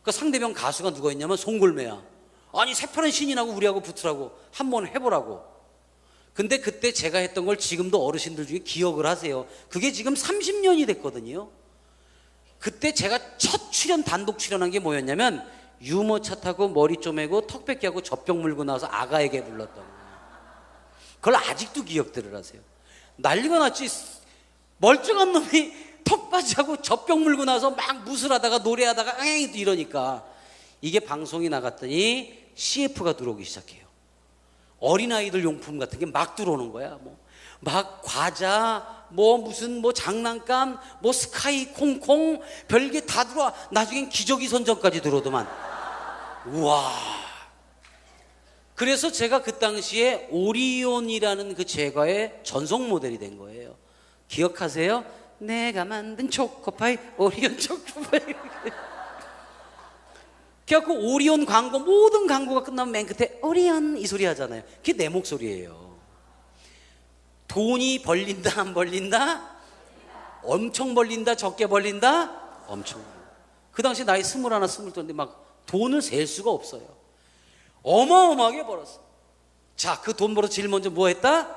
그 상대방 가수가 누구였냐면 송골매야. 아니 새파란 신인하고 우리하고 붙으라고, 한번 해보라고. 근데 그때 제가 했던 걸 지금도 어르신들 중에 기억을 하세요. 그게 지금 30년이 됐거든요. 그때 제가 첫 출연, 단독 출연한 게 뭐였냐면 유모차 타고 머리 쪼매고 턱 뺏기하고 젖병 물고 나와서 아가에게 불렀던 거예요. 그걸 아직도 기억들을 하세요. 난리가 났지. 멀쩡한 놈이 턱받이하고 젖병 물고 나서 막 무술하다가 노래하다가 앙 이러니까 이게 방송이 나갔더니 CF가 들어오기 시작해요. 어린아이들 용품 같은 게 막 들어오는 거야. 뭐 막 과자, 뭐 무슨 뭐 장난감, 뭐 스카이 콩콩 별게 다 들어와. 나중엔 기저귀 선전까지 들어오더만. 우와. 그래서 제가 그 당시에 오리온이라는 그 제과의 전속 모델이 된 거예요. 기억하세요? 내가 만든 초코파이, 오리온 초코파이. 그래갖고 오리온 광고, 모든 광고가 끝나면 맨 끝에 오리온 이 소리 하잖아요. 그게 내 목소리예요. 돈이 벌린다 안 벌린다? 엄청 벌린다 적게 벌린다? 엄청. 그 당시 나이 21, 22인데 막 돈을 셀 수가 없어요. 어마어마하게 벌었어. 자, 그 돈 벌어서 제일 먼저 뭐 했다?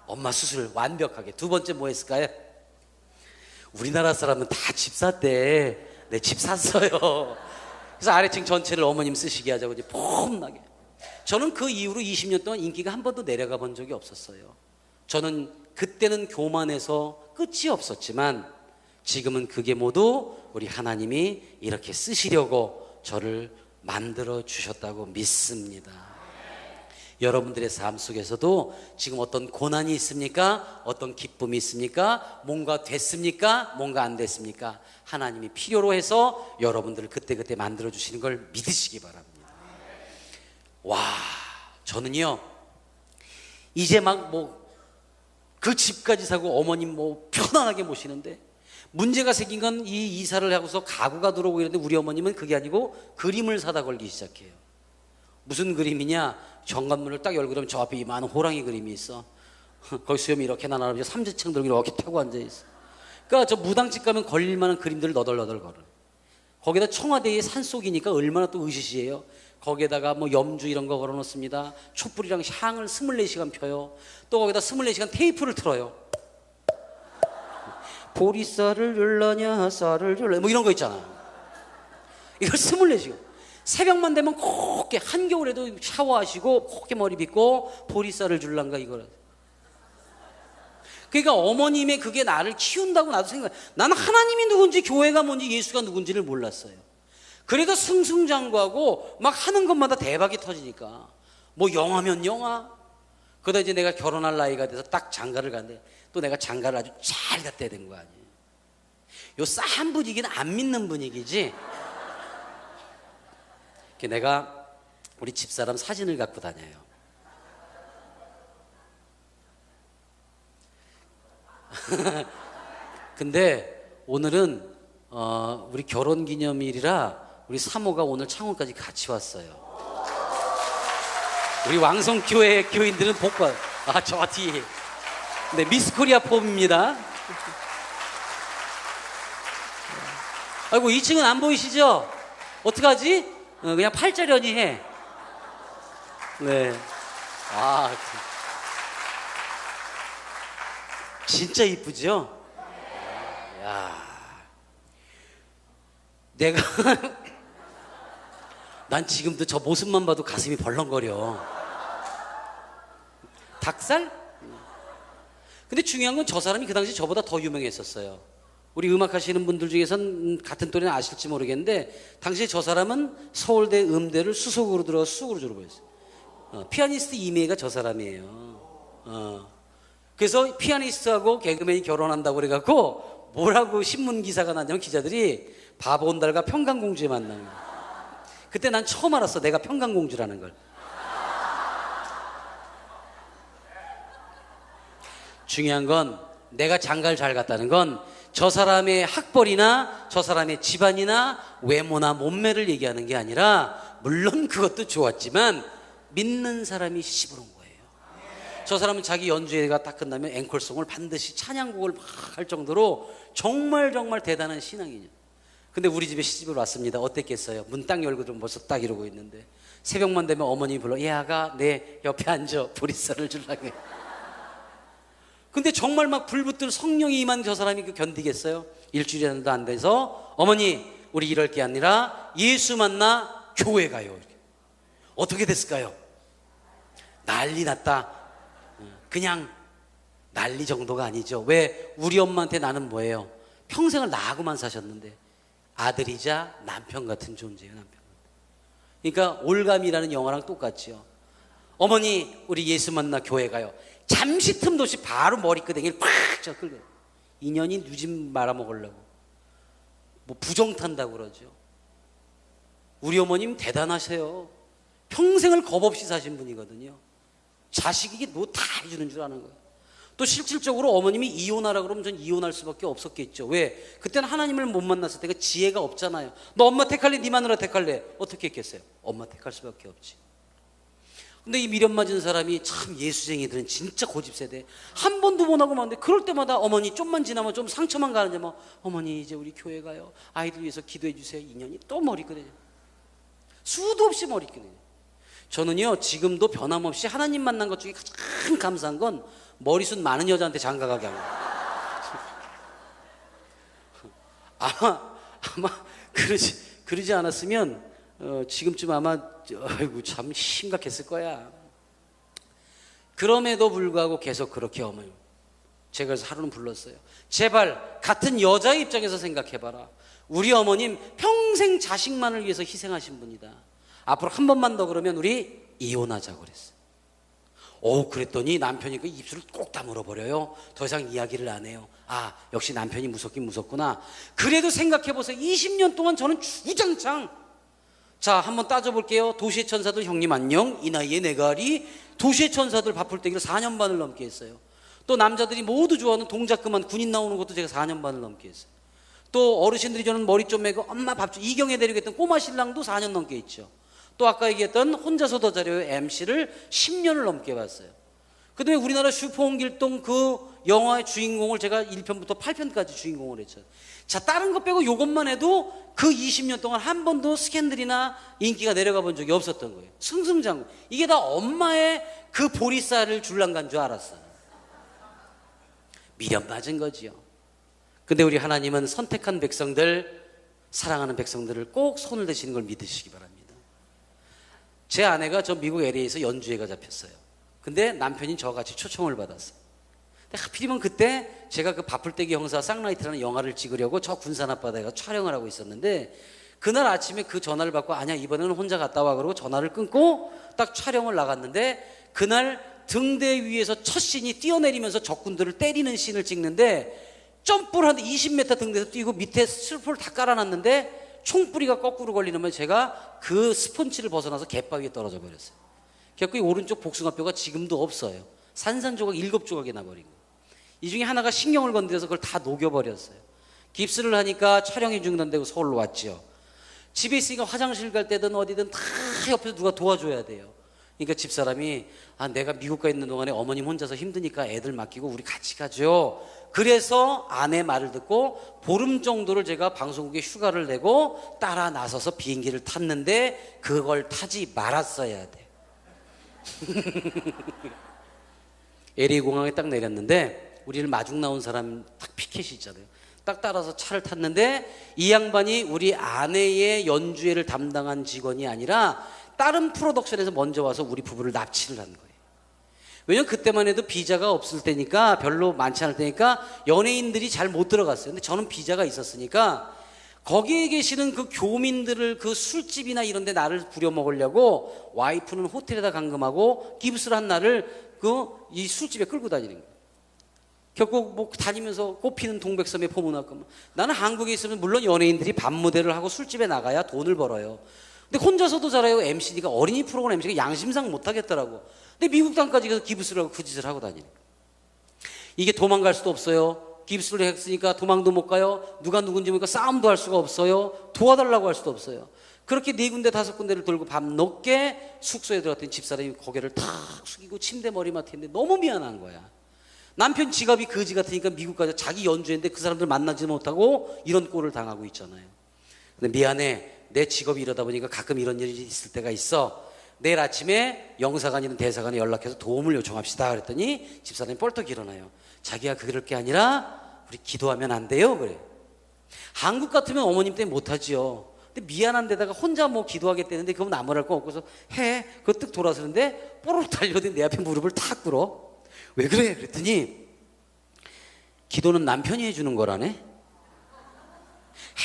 엄마 수술 완벽하게. 두 번째 뭐 했을까요? 우리나라 사람은 다 집 샀대. 내 집 샀어요. 그래서 아래층 전체를 어머님 쓰시게 하자고 이제 폼나게. 저는 그 이후로 20년 동안 인기가 한 번도 내려가 본 적이 없었어요. 저는 그때는 교만해서 끝이 없었지만 지금은 그게 모두 우리 하나님이 이렇게 쓰시려고 저를 만들어 주셨다고 믿습니다. 여러분들의 삶 속에서도 지금 어떤 고난이 있습니까? 어떤 기쁨이 있습니까? 뭔가 됐습니까? 뭔가 안 됐습니까? 하나님이 필요로 해서 여러분들을 그때그때 만들어 주시는 걸 믿으시기 바랍니다. 와, 저는요 이제 막 그 집까지 사고 어머님 편안하게 모시는데, 문제가 생긴 건 이 이사를 하고서 가구가 들어오고 이러는데 우리 어머님은 그게 아니고 그림을 사다 걸기 시작해요. 무슨 그림이냐? 현관문을 딱 열고 그러면 저 앞에 이만한 호랑이 그림이 있어. 거기 수염이 이렇게 난 할아버지 삼지창 들고 이렇게 타고 앉아있어. 그러니까 저 무당집 가면 걸릴 만한 그림들을 너덜너덜 걸어. 거기다 청와대의 산속이니까 얼마나 또 으시시해요. 거기에다가 염주 이런 거 걸어놓습니다. 촛불이랑 향을 24시간 펴요. 또 거기다 24시간 테이프를 틀어요. 보리쌀을 줄라냐 쌀을 줄라 이런 거 있잖아. 이걸 24시간 새벽만 되면 곱게, 한겨울에도 샤워하시고 곱게 머리 빗고 보리쌀을 줄란가 이거라. 그러니까 어머님의 그게 나를 키운다고 나도 생각해. 나는 하나님이 누군지 교회가 뭔지 예수가 누군지를 몰랐어요. 그래도 승승장구하고 막 하는 것마다 대박이 터지니까 영화면 영화. 그러다 이제 내가 결혼할 나이가 돼서 딱 장가를 갔는데 또 내가 장가를 아주 잘 갔다 된 거 아니에요. 요 싸한 분위기는 안 믿는 분위기지. 내가 우리 집사람 사진을 갖고 다녀요. 근데 오늘은 우리 결혼기념일이라 우리 사모가 오늘 창원까지 같이 왔어요. 우리 왕성교회 교인들은 복받. 저 뒤에. 네, 미스코리아 폼입니다. 아이고 2층은 안 보이시죠? 어떡하지? 그냥 팔자련이 해. 네. 진짜 이쁘죠? 야, 내가 난 지금도 저 모습만 봐도 가슴이 벌렁거려. 닭살? 근데 중요한 건 저 사람이 그 당시 저보다 더 유명했었어요. 우리 음악 하시는 분들 중에선 같은 또래는 아실지 모르겠는데, 당시에 저 사람은 서울대 음대를 수석으로 들어가서 수석으로 졸업했어요. 피아니스트 이미애가 저 사람이에요. 그래서 피아니스트하고 개그맨이 결혼한다고 그래갖고 뭐라고 신문 기사가 났냐면, 기자들이 바보 온달과 평강공주에 만나는 거예요. 그때 난 처음 알았어, 내가 평강공주라는 걸. 중요한 건 내가 장가를 잘 갔다는 건 저 사람의 학벌이나 저 사람의 집안이나 외모나 몸매를 얘기하는 게 아니라, 물론 그것도 좋았지만 믿는 사람이 시집을 온 거예요. 저 사람은 자기 연주회가 딱 끝나면 앵콜송을 반드시 찬양곡을 막 할 정도로 정말 대단한 신앙이냐. 근데 우리 집에 시집을 왔습니다. 어땠겠어요? 문 딱 열고 좀 벌써 딱 이러고 있는데, 새벽만 되면 어머님이 불러, 얘아가 내 옆에 앉아 보리쌀을 주려고 해. 근데 정말 막 불붙을 성령이 임한 저 사람이 견디겠어요? 일주일이라도 안 돼서, 어머니 우리 이럴 게 아니라 예수 만나 교회 가요. 이렇게. 어떻게 됐을까요? 난리 났다. 그냥 난리 정도가 아니죠. 왜? 우리 엄마한테 나는 뭐예요? 평생을 나하고만 사셨는데 아들이자 남편 같은 존재예요. 남편. 그러니까 올감이라는 영화랑 똑같지요. 어머니 우리 예수 만나 교회 가요. 잠시 틈도 없이 바로 머리끄댕이를 팍 끌고, 인연이 누짐 말아먹으려고 부정 탄다고 그러죠. 우리 어머님 대단하세요. 평생을 겁없이 사신 분이거든요. 자식에게 뭐 다 해주는 줄 아는 거예요. 또 실질적으로 어머님이 이혼하라고 그러면 전 이혼할 수밖에 없었겠죠. 왜? 그때는 하나님을 못 만났을 때가 지혜가 없잖아요. 너 엄마 택할래? 네 마누라 택할래? 어떻게 했겠어요? 엄마 택할 수밖에 없지. 근데 이 미련 맞은 사람이 참, 예수쟁이들은 진짜 고집세대. 한 번도 못 하고 마는데, 그럴 때마다 어머니 좀만 지나면 좀 상처만 가는데 어머니 이제 우리 교회 가요. 아이들 위해서 기도해 주세요. 인연이 또 머리끄댕이. 수도 없이 머리끄댕이. 저는요 지금도 변함없이 하나님 만난 것 중에 가장 감사한 건 머리숱 많은 여자한테 장가가게 한 거예요. 아마 그러지 않았으면 지금쯤 아마 아이고 참 심각했을 거야. 그럼에도 불구하고 계속 그렇게 어머니 제가 그래서 하루는 불렀어요. 제발 같은 여자의 입장에서 생각해봐라. 우리 어머님 평생 자식만을 위해서 희생하신 분이다. 앞으로 한 번만 더 그러면 우리 이혼하자고 그랬어요. 그랬더니 남편이 그 입술을 꼭 다물어버려요. 더 이상 이야기를 안 해요. 아, 역시 남편이 무섭긴 무섭구나. 그래도 생각해보세요. 20년 동안 저는 주장창, 자, 한번 따져볼게요. 도시의 천사들 형님 안녕. 이 나이에 내가 하리. 도시의 천사들 바풀떼기를 4년 반을 넘게 했어요. 또 남자들이 모두 좋아하는 동작 그만 군인 나오는 것도 제가 4년 반을 넘게 했어요. 또 어르신들이 저는 머리 좀 매고 엄마 밥 좀, 이경에 데리고 했던 꼬마 신랑도 4년 넘게 했죠. 또 아까 얘기했던 혼자서 더 잘해요 MC를 10년을 넘게 봤어요. 그 다음에 우리나라 슈퍼홍길동 그 영화의 주인공을 제가 1편부터 8편까지 주인공을 했죠. 자, 다른 거 빼고 요것만 해도 그 20년 동안 한 번도 스캔들이나 인기가 내려가 본 적이 없었던 거예요. 승승장구. 이게 다 엄마의 그 보리쌀을 줄랑간 줄 알았어요. 미련 빠진 거지요. 근데 우리 하나님은 선택한 백성들, 사랑하는 백성들을 꼭 손을 대시는 걸 믿으시기 바랍니다. 제 아내가 저 미국 LA에서 연주회가 잡혔어요. 근데 남편이 저같이 초청을 받았어요. 근데 하필이면 그때 제가 그 바풀떼기 형사 쌍라이트라는 영화를 찍으려고 저 군산 앞바다에 가서 촬영을 하고 있었는데, 그날 아침에 그 전화를 받고 아니야 이번에는 혼자 갔다 와 그러고 전화를 끊고 딱 촬영을 나갔는데, 그날 등대 위에서 첫 씬이 뛰어내리면서 적군들을 때리는 씬을 찍는데, 점프를 하는데 20m 등대에서 뛰고 밑에 슬프를 다 깔아놨는데 총뿌리가 거꾸로 걸리는 말, 제가 그 스폰지를 벗어나서 갯바위에 떨어져 버렸어요. 그래서 이 오른쪽 복숭아뼈가 지금도 없어요. 산산조각 7조각이 나버린 거예요. 이 중에 하나가 신경을 건드려서 그걸 다 녹여버렸어요. 깁스를 하니까 촬영이 중단되고 서울로 왔죠. 집에 있으니까 화장실 갈 때든 어디든 다 옆에서 누가 도와줘야 돼요. 그러니까 집사람이 내가 미국 가 있는 동안에 어머님 혼자서 힘드니까 애들 맡기고 우리 같이 가죠. 그래서 아내 말을 듣고 보름 정도를 제가 방송국에 휴가를 내고 따라 나서서 비행기를 탔는데 그걸 타지 말았어야 돼. LA 공항에 딱 내렸는데 우리를 마중 나온 사람 딱 피켓이 있잖아요. 딱 따라서 차를 탔는데 이 양반이 우리 아내의 연주회를 담당한 직원이 아니라 다른 프로덕션에서 먼저 와서 우리 부부를 납치를 한 거예요. 왜냐면 그때만 해도 비자가 없을 때니까, 별로 많지 않을 때니까 연예인들이 잘 못 들어갔어요. 근데 저는 비자가 있었으니까 거기에 계시는 그 교민들을 그 술집이나 이런 데 나를 부려먹으려고 와이프는 호텔에다 감금하고 깁스를 한 나를 이 술집에 끌고 다니는 거예요. 결국 뭐 다니면서 꽃피는 동백섬에 포문학금. 나는 한국에 있으면 물론 연예인들이 밤무대를 하고 술집에 나가야 돈을 벌어요. 근데 혼자서도 잘해요. MC니까, 어린이 프로그램 MC가 양심상 못하겠더라고. 근데 미국 땅까지 가서 기부스를 하고 그 짓을 하고 다니는 거예요. 이게 도망갈 수도 없어요. 기부스를 했으니까 도망도 못 가요. 누가 누군지 모르니까 싸움도 할 수가 없어요. 도와달라고 할 수도 없어요. 그렇게 4군데 5군데를 돌고 밤늦게 숙소에 들어갔더니 집사람이 고개를 탁 숙이고 침대 머리맡에 있는데 너무 미안한 거야. 남편 지갑이 거지 같으니까 미국 가서 자기 연주회인데 그 사람들 만나지 못하고 이런 꼴을 당하고 있잖아요. 근데 미안해, 내 직업이 이러다 보니까 가끔 이런 일이 있을 때가 있어. 내일 아침에 영사관이든 대사관에 연락해서 도움을 요청합시다. 그랬더니 집사람이 뻘떡 일어나요. 자기야, 그럴 게 아니라 우리 기도하면 안 돼요? 그래. 한국 같으면 어머님 때문에 못하지요. 근데 미안한 데다가 혼자 뭐 기도하겠다는데 그건 아무 말 거 없고서 해. 그거 뜩 돌아서는데 뽀록 달려든 내 앞에 무릎을 탁 꿇어. 왜 그래? 그랬더니 기도는 남편이 해주는 거라네.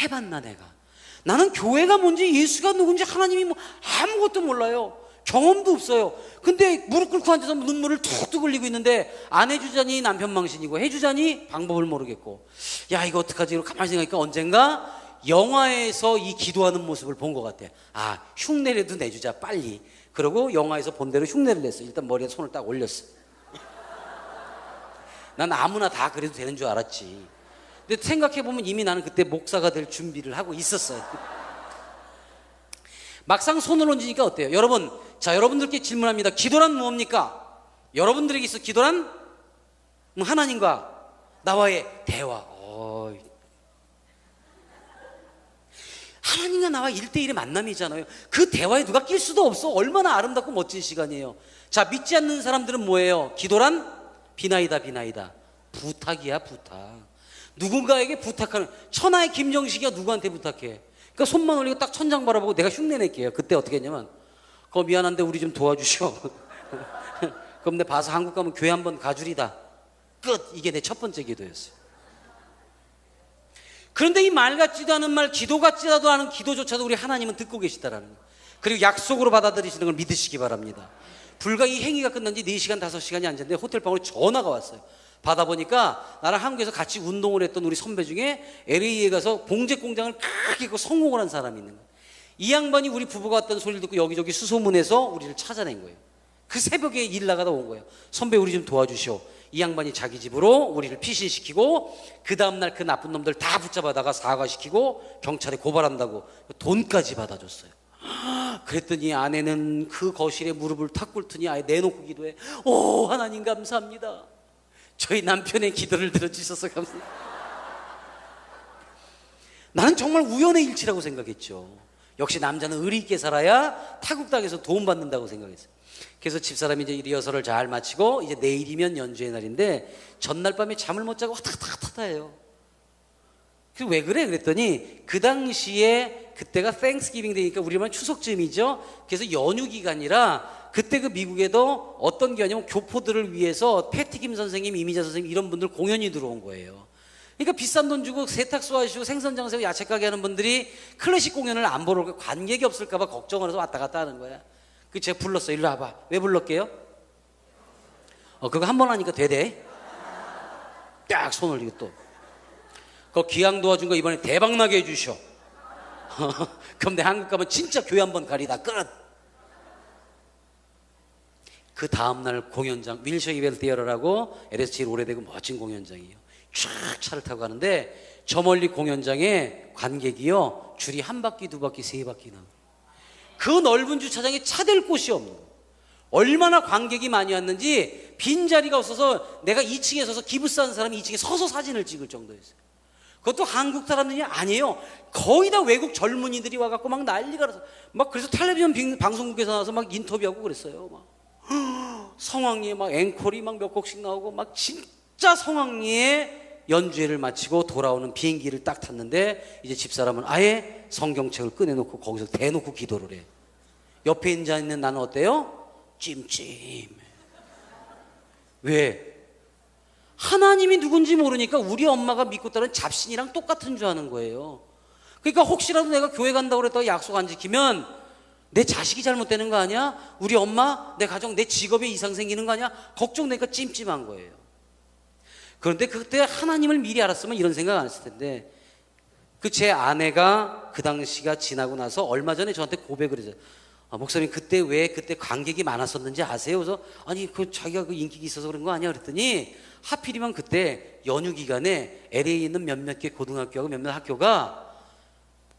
해봤나 내가. 나는 교회가 뭔지 예수가 누군지 하나님이 뭐 아무것도 몰라요. 경험도 없어요. 근데 무릎 꿇고 앉아서 눈물을 툭툭 흘리고 있는데 안 해주자니 남편 망신이고 해주자니 방법을 모르겠고, 야 이거 어떡하지? 이러고 가만히 생각하니까 언젠가 영화에서 이 기도하는 모습을 본 것 같아. 아, 흉내라도 내주자 빨리. 그러고 영화에서 본 대로 흉내를 냈어. 일단 머리에 손을 딱 올렸어. 난 아무나 다 그래도 되는 줄 알았지. 근데 생각해보면 이미 나는 그때 목사가 될 준비를 하고 있었어요. 막상 손을 얹으니까 어때요? 여러분, 자, 여러분들께 질문합니다. 기도란 무엇입니까? 여러분들에게 있어 기도란 하나님과 나와의 대화. 하나님과 나와 1대1의 만남이잖아요. 그 대화에 누가 낄 수도 없어. 얼마나 아름답고 멋진 시간이에요. 자, 믿지 않는 사람들은 뭐예요? 기도란 비나이다, 비나이다. 부탁이야, 부탁. 누군가에게 부탁하는, 천하의 김정식이가 누구한테 부탁해? 그러니까 손만 올리고 딱 천장 바라보고 내가 흉내 낼게요. 그때 어떻게 했냐면, 그거 미안한데 우리 좀 도와주셔. 그럼 내 봐서 한국 가면 교회 한번 가주리다. 끝. 이게 내 첫 번째 기도였어요. 그런데 이 말 같지도 않은 말, 기도 같지도 않은 기도조차도 우리 하나님은 듣고 계시다라는 거예요. 그리고 약속으로 받아들이시는 걸 믿으시기 바랍니다. 불과 이 행위가 끝난 지 4시간 5시간이 안 됐는데 호텔방으로 전화가 왔어요. 받아보니까 나랑 한국에서 같이 운동을 했던 우리 선배 중에 LA에 가서 봉제 공장을 크게 성공을 한 사람이 있는 거예요. 이 양반이 우리 부부가 왔다는 소리를 듣고 여기저기 수소문해서 우리를 찾아낸 거예요. 그 새벽에 일 나가다 온 거예요. 선배 우리 좀 도와주시오. 이 양반이 자기 집으로 우리를 피신시키고 그 다음날 그 나쁜 놈들 다 붙잡아다가 사과시키고 경찰에 고발한다고 돈까지 받아줬어요. 그랬더니 아내는 그 거실에 무릎을 탁 꿇더니 아예 내놓고 기도해. 오 하나님 감사합니다. 저희 남편의 기도를 들어주셔서 감사합니다. 나는 정말 우연의 일치라고 생각했죠. 역시 남자는 의리 있게 살아야 타국 땅에서 도움받는다고 생각했어요. 그래서 집사람이 이제 리허설을 잘 마치고 이제 내일이면 연주의 날인데 전날 밤에 잠을 못 자고 하다하다 해요. 그래서 왜 그래? 그랬더니 그 당시에 그때가 땡스기빙 데이니까 우리만 추석쯤이죠. 그래서 연휴 기간이라 그때 그 미국에도 어떤 게 아니면 교포들을 위해서 패티김 선생님, 이미자 선생님 이런 분들 공연이 들어온 거예요. 그러니까 비싼 돈 주고 세탁소 하시고 생선장 세고 야채 가게 하는 분들이 클래식 공연을 안 보러 올까 관객이 없을까 봐 걱정을 해서 왔다 갔다 하는 거야. 그 제가 불렀어. 일로 와봐. 왜 불렀게요? 그거 한 번 하니까 되대. 딱 손 올리고 또. 그 기왕 도와준 거 이번에 대박나게 해주셔. 그럼 내 한국 가면 진짜 교회 한번 가리다 끝. 그 다음날 공연장 윌셔 이벤트 디어라고 LA에서 제일 오래되고 멋진 공연장이에요. 쫙 차를 타고 가는데 저 멀리 공연장에 관객이요 줄이 한 바퀴 두 바퀴 세 바퀴 나와요. 그 넓은 주차장에 차 댈 곳이 없는 거예요. 얼마나 관객이 많이 왔는지 빈자리가 없어서 내가 2층에 서서 기부스하는 사람이 2층에 서서 사진을 찍을 정도였어요. 그것도 한국 사람들이 아니에요. 거의 다 외국 젊은이들이 와갖고 막 난리가 나서 막 그래서 텔레비전 방송국에서 나와서 막 인터뷰하고 그랬어요. 막 성황리에 막 앵콜이 막 몇 곡씩 나오고 막 진짜 성황리에 연주회를 마치고 돌아오는 비행기를 딱 탔는데 이제 집사람은 아예 성경책을 꺼내놓고 거기서 대놓고 기도를 해. 옆에 앉아있는 나는 어때요? 찜찜. 왜? 하나님이 누군지 모르니까 우리 엄마가 믿고 따른 잡신이랑 똑같은 줄 아는 거예요. 그러니까 혹시라도 내가 교회 간다고 그랬다가 약속 안 지키면 내 자식이 잘못되는 거 아니야? 우리 엄마, 내 가정, 내 직업에 이상 생기는 거 아니야? 걱정되니까 찜찜한 거예요. 그런데 그때 하나님을 미리 알았으면 이런 생각 안 했을 텐데 그 제 아내가 그 당시가 지나고 나서 얼마 전에 저한테 고백을 했어요. 목사님 그때 왜 그때 관객이 많았었는지 아세요? 그래서 아니 그 자기가 그 인기가 있어서 그런 거 아니야? 그랬더니 하필이면 그때 연휴 기간에 LA에 있는 몇몇 개 고등학교하고 몇몇 학교가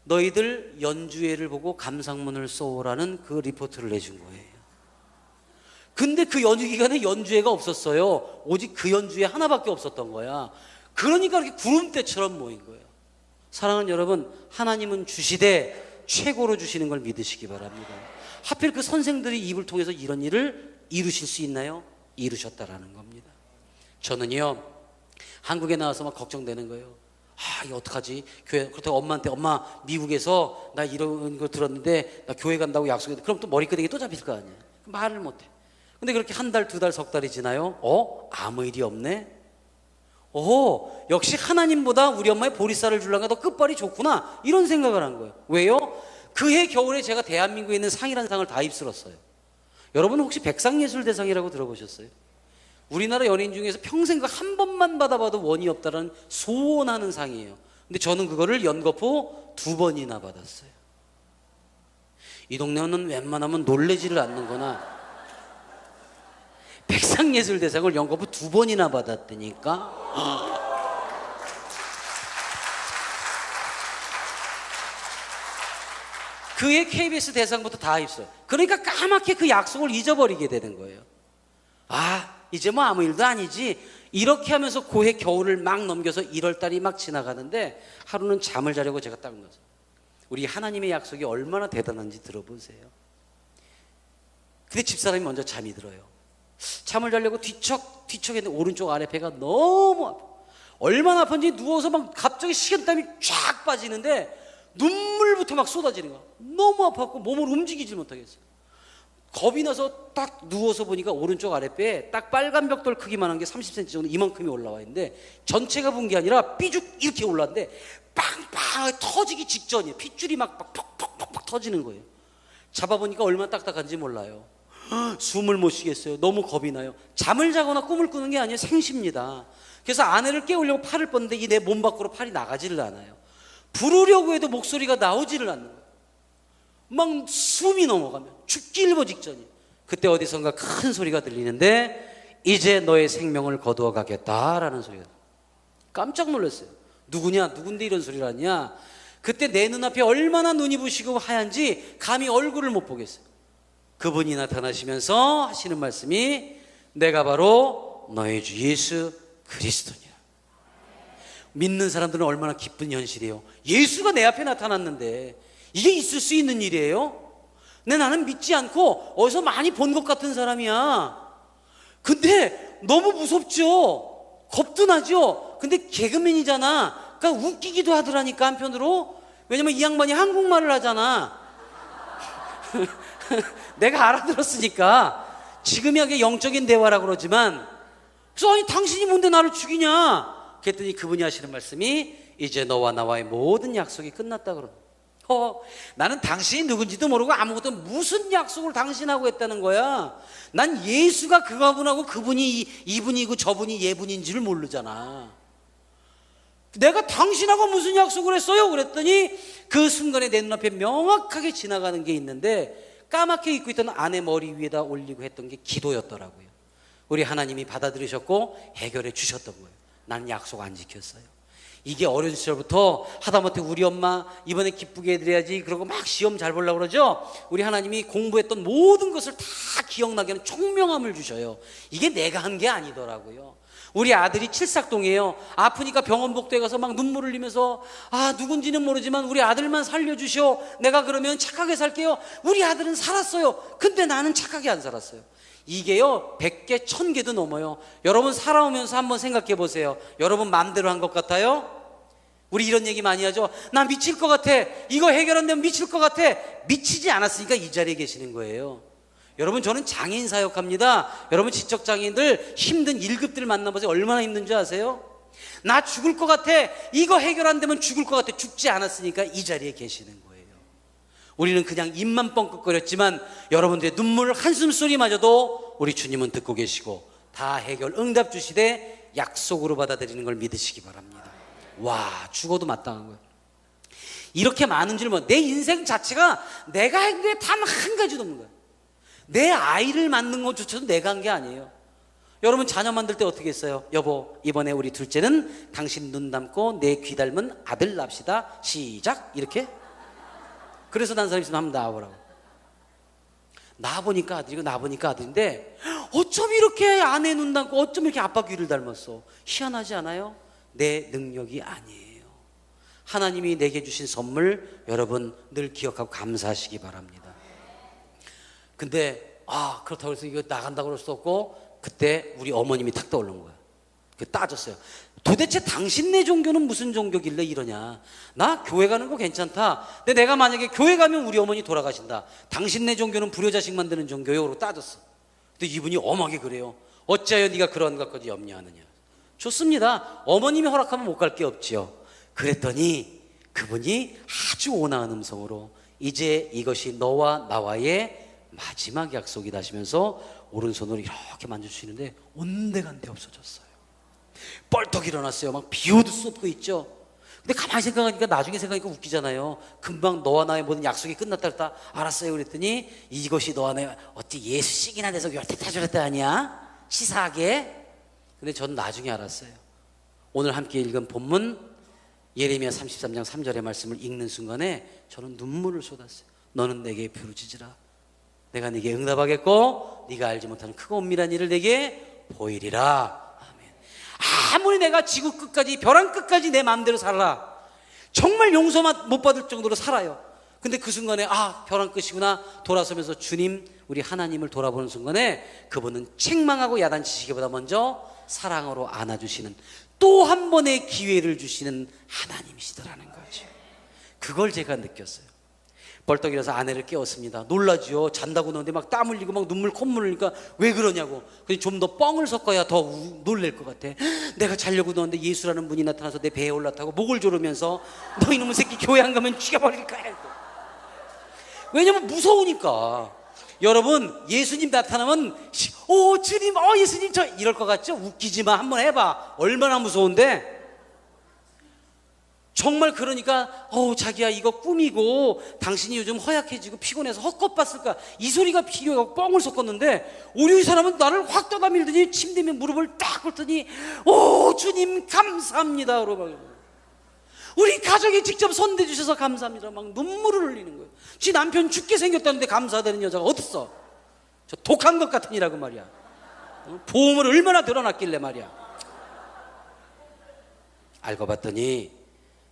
너희들 연주회를 보고 감상문을 써오라는 그 리포트를 내준 거예요. 근데 그 연휴 기간에 연주회가 없었어요. 오직 그 연주회 하나밖에 없었던 거야. 그러니까 이렇게 구름대처럼 모인 거예요. 사랑하는 여러분, 하나님은 주시되 최고로 주시는 걸 믿으시기 바랍니다. 하필 그 선생들이 입을 통해서 이런 일을 이루실 수 있나요? 이루셨다라는 겁니다. 저는요 한국에 나와서 막 걱정되는 거예요. 이거 어떡하지? 교회 그렇다고 엄마한테 엄마 미국에서 나 이런 거 들었는데 나 교회 간다고 약속했는데 그럼 또 머리끄댕이 또 잡힐 거 아니에요. 말을 못해. 근데 그렇게 한 달, 두 달, 석 달이 지나요. 아무 일이 없네. 역시 하나님보다 우리 엄마의 보리쌀을 주려니까 더 끝발이 좋구나. 이런 생각을 한 거예요. 왜요? 그해 겨울에 제가 대한민국에 있는 상이라는 상을 다 휩쓸었어요. 여러분 혹시 백상예술대상이라고 들어보셨어요? 우리나라 연예인 중에서 평생 그 한 번만 받아봐도 원이 없다는 소원하는 상이에요. 근데 저는 그거를 연거푸 2번이나 받았어요. 이 동네는 웬만하면 놀래지를 않는 거나 백상예술대상을 연거푸 2번이나 받았다니까. 그해 KBS 대상부터 다 있어요. 그러니까 까맣게 그 약속을 잊어버리게 되는 거예요. 이제 뭐 아무 일도 아니지. 이렇게 하면서 고해 겨울을 막 넘겨서 1월달이 막 지나가는데 하루는 잠을 자려고 제가 딱 넣어서 우리 하나님의 약속이 얼마나 대단한지 들어보세요. 근데 집사람이 먼저 잠이 들어요. 잠을 자려고 뒤척했는데 오른쪽 아래 배가 너무 아파. 얼마나 아픈지 누워서 막 갑자기 식은땀이 쫙 빠지는데 눈물부터 막 쏟아지는 거야. 너무 아파갖고 몸을 움직이질 못하겠어요. 겁이 나서 딱 누워서 보니까 오른쪽 아랫배에 딱 빨간 벽돌 크기만한 게 30cm 정도 이만큼이 올라와 있는데 전체가 분 게 아니라 삐죽 이렇게 올라왔는데 빵빵 터지기 직전이에요. 핏줄이 막 퍽퍽퍽퍽 터지는 거예요. 잡아보니까 얼마나 딱딱한지 몰라요. 숨을 못 쉬겠어요. 너무 겁이 나요. 잠을 자거나 꿈을 꾸는 게 아니에요. 생시입니다. 그래서 아내를 깨우려고 팔을 뻗는데 이 내 몸 밖으로 팔이 나가지를 않아요. 부르려고 해도 목소리가 나오지를 않는 거예요. 막 숨이 넘어가면 죽기 일보 직전이에요. 그때 어디선가 큰 소리가 들리는데 이제 너의 생명을 거두어 가겠다라는 소리가 깜짝 놀랐어요. 누구냐? 누군데 이런 소리를 하냐? 그때 내 눈앞에 얼마나 눈이 부시고 하얀지 감히 얼굴을 못 보겠어요. 그분이 나타나시면서 하시는 말씀이 내가 바로 너의 주 예수 그리스도냐. 믿는 사람들은 얼마나 기쁜 현실이에요. 예수가 내 앞에 나타났는데 이게 있을 수 있는 일이에요? 근데 나는 믿지 않고 어디서 많이 본 것 같은 사람이야. 근데 너무 무섭죠? 겁도 나죠? 근데 개그맨이잖아. 그러니까 웃기기도 하더라니까 한편으로. 왜냐면 이 양반이 한국말을 하잖아. 내가 알아들었으니까. 지금이야 그게 영적인 대화라고 그러지만 그래서 아니 당신이 뭔데 나를 죽이냐? 그랬더니 그분이 하시는 말씀이 이제 너와 나와의 모든 약속이 끝났다 그러는. 나는 당신이 누군지도 모르고 아무것도 무슨 약속을 당신하고 했다는 거야. 난 예수가 그분하고 그분이 이분이고 저분이 예분인지를 모르잖아. 내가 당신하고 무슨 약속을 했어요? 그랬더니 그 순간에 내 눈앞에 명확하게 지나가는 게 있는데 까맣게 입고 있던 아내 머리 위에다 올리고 했던 게 기도였더라고요. 우리 하나님이 받아들이셨고 해결해 주셨던 거예요. 나는 약속 안 지켰어요. 이게 어린 시절부터 하다못해 우리 엄마 이번에 기쁘게 해드려야지 그러고 막 시험 잘 보려고 그러죠. 우리 하나님이 공부했던 모든 것을 다 기억나게 하는 총명함을 주셔요. 이게 내가 한 게 아니더라고요. 우리 아들이 칠삭동이에요. 아프니까 병원 복도에 가서 막 눈물을 흘리면서 누군지는 모르지만 우리 아들만 살려주셔. 내가 그러면 착하게 살게요. 우리 아들은 살았어요. 근데 나는 착하게 안 살았어요. 이게요 100개 1000개도 넘어요. 여러분 살아오면서 한번 생각해 보세요. 여러분 마음대로 한 것 같아요? 우리 이런 얘기 많이 하죠. 나 미칠 것 같아. 이거 해결 안 되면 미칠 것 같아. 미치지 않았으니까 이 자리에 계시는 거예요. 여러분 저는 장애인 사역합니다. 여러분 지적장애인들 힘든 1급들 만나보세요. 얼마나 힘든지 아세요? 나 죽을 것 같아. 이거 해결 안 되면 죽을 것 같아. 죽지 않았으니까 이 자리에 계시는 거예요. 우리는 그냥 입만 뻥긋거렸지만 여러분들의 눈물 한숨소리마저도 우리 주님은 듣고 계시고 다 해결 응답 주시되 약속으로 받아들이는 걸 믿으시기 바랍니다. 와, 죽어도 마땅한 거예요. 이렇게 많은 줄 몰라. 내 인생 자체가 내가 한 게 단 한 가지도 없는 거예요. 내 아이를 낳는 것조차도 내가 한 게 아니에요. 여러분 자녀 만들 때 어떻게 했어요? 여보 이번에 우리 둘째는 당신 눈 감고 내 귀 닮은 아들 납시다. 시작. 이렇게. 그래서 난 사람 있으면 한번 낳아보라고. 낳아보니까 아들이고 낳아보니까 아들인데 어쩜 이렇게 아내 눈 닮고 어쩜 이렇게 아빠 귀를 닮았어. 희한하지 않아요? 내 능력이 아니에요. 하나님이 내게 주신 선물 여러분 늘 기억하고 감사하시기 바랍니다. 근데 그렇다고 해서 이거 나간다고 그럴 수 없고 그때 우리 어머님이 탁 떠오른 거예요. 따졌어요. 도대체 당신네 종교는 무슨 종교길래 이러냐. 나 교회 가는 거 괜찮다. 근데 내가 만약에 교회 가면 우리 어머니 돌아가신다. 당신네 종교는 불효자식 만드는 종교요. 라고 따졌어. 근데 이분이 엄하게 그래요. 어찌하여 네가 그런 것까지 염려하느냐. 좋습니다. 어머님이 허락하면 못 갈 게 없지요. 그랬더니 그분이 아주 온화한 음성으로 이제 이것이 너와 나와의 마지막 약속이다 하시면서 오른손으로 이렇게 만져주시는데 온데간데 없어졌어요. 뻘떡 일어났어요. 막 비오도 쏟고 있죠. 근데 가만히 생각하니까 나중에 생각하니까 웃기잖아요. 금방 너와 나의 모든 약속이 끝났다 그랬다. 알았어요 그랬더니 이것이 너와 나의 어찌 예수씩이나 돼서 열대타 저랬다 하냐 치사하게. 근데 저는 나중에 알았어요. 오늘 함께 읽은 본문 예레미야 33장 3절의 말씀을 읽는 순간에 저는 눈물을 쏟았어요. 너는 내게 부르짖으라. 내가 네게 응답하겠고 네가 알지 못하는 크고 은밀한 일을 내게 보이리라. 아무리 내가 지구 끝까지 벼랑 끝까지 내 마음대로 살아 정말 용서만 못 받을 정도로 살아요. 근데 그 순간에 벼랑 끝이구나 돌아서면서 주님 우리 하나님을 돌아보는 순간에 그분은 책망하고 야단치시기보다 먼저 사랑으로 안아주시는 또 한 번의 기회를 주시는 하나님이시더라는 거죠. 그걸 제가 느꼈어요. 벌떡 일어나서 아내를 깨웠습니다. 놀라지요. 잔다고 넣는데 막 땀 흘리고 막 눈물 콧물 흘리니까 왜 그러냐고. 근데 좀 더 뻥을 섞어야 더 놀랄 것 같아. 내가 자려고 넣었는데 예수라는 분이 나타나서 내 배에 올라타고 목을 조르면서 너 이놈의 새끼 교회 안 가면 죽여버릴 거야. 왜냐면 무서우니까. 여러분, 예수님 나타나면 오 주님, 예수님 저 이럴 것 같죠? 웃기지만 한번 해봐. 얼마나 무서운데. 정말 그러니까 자기야 이거 꿈이고 당신이 요즘 허약해지고 피곤해서 헛것 봤을까, 이 소리가 필요하고 뻥을 섞었는데 오히려 이 사람은 나를 확 떠다밀더니 침대에 무릎을 딱 꿇더니 오 주님 감사합니다 그러고 우리 가족이 직접 손대주셔서 감사합니다 막 눈물을 흘리는 거예요. 지 남편 죽게 생겼다는데 감사되는 여자가 어딨어. 저 독한 것 같은 이라고 말이야. 보험을 얼마나 들어놨길래 말이야. 알고 봤더니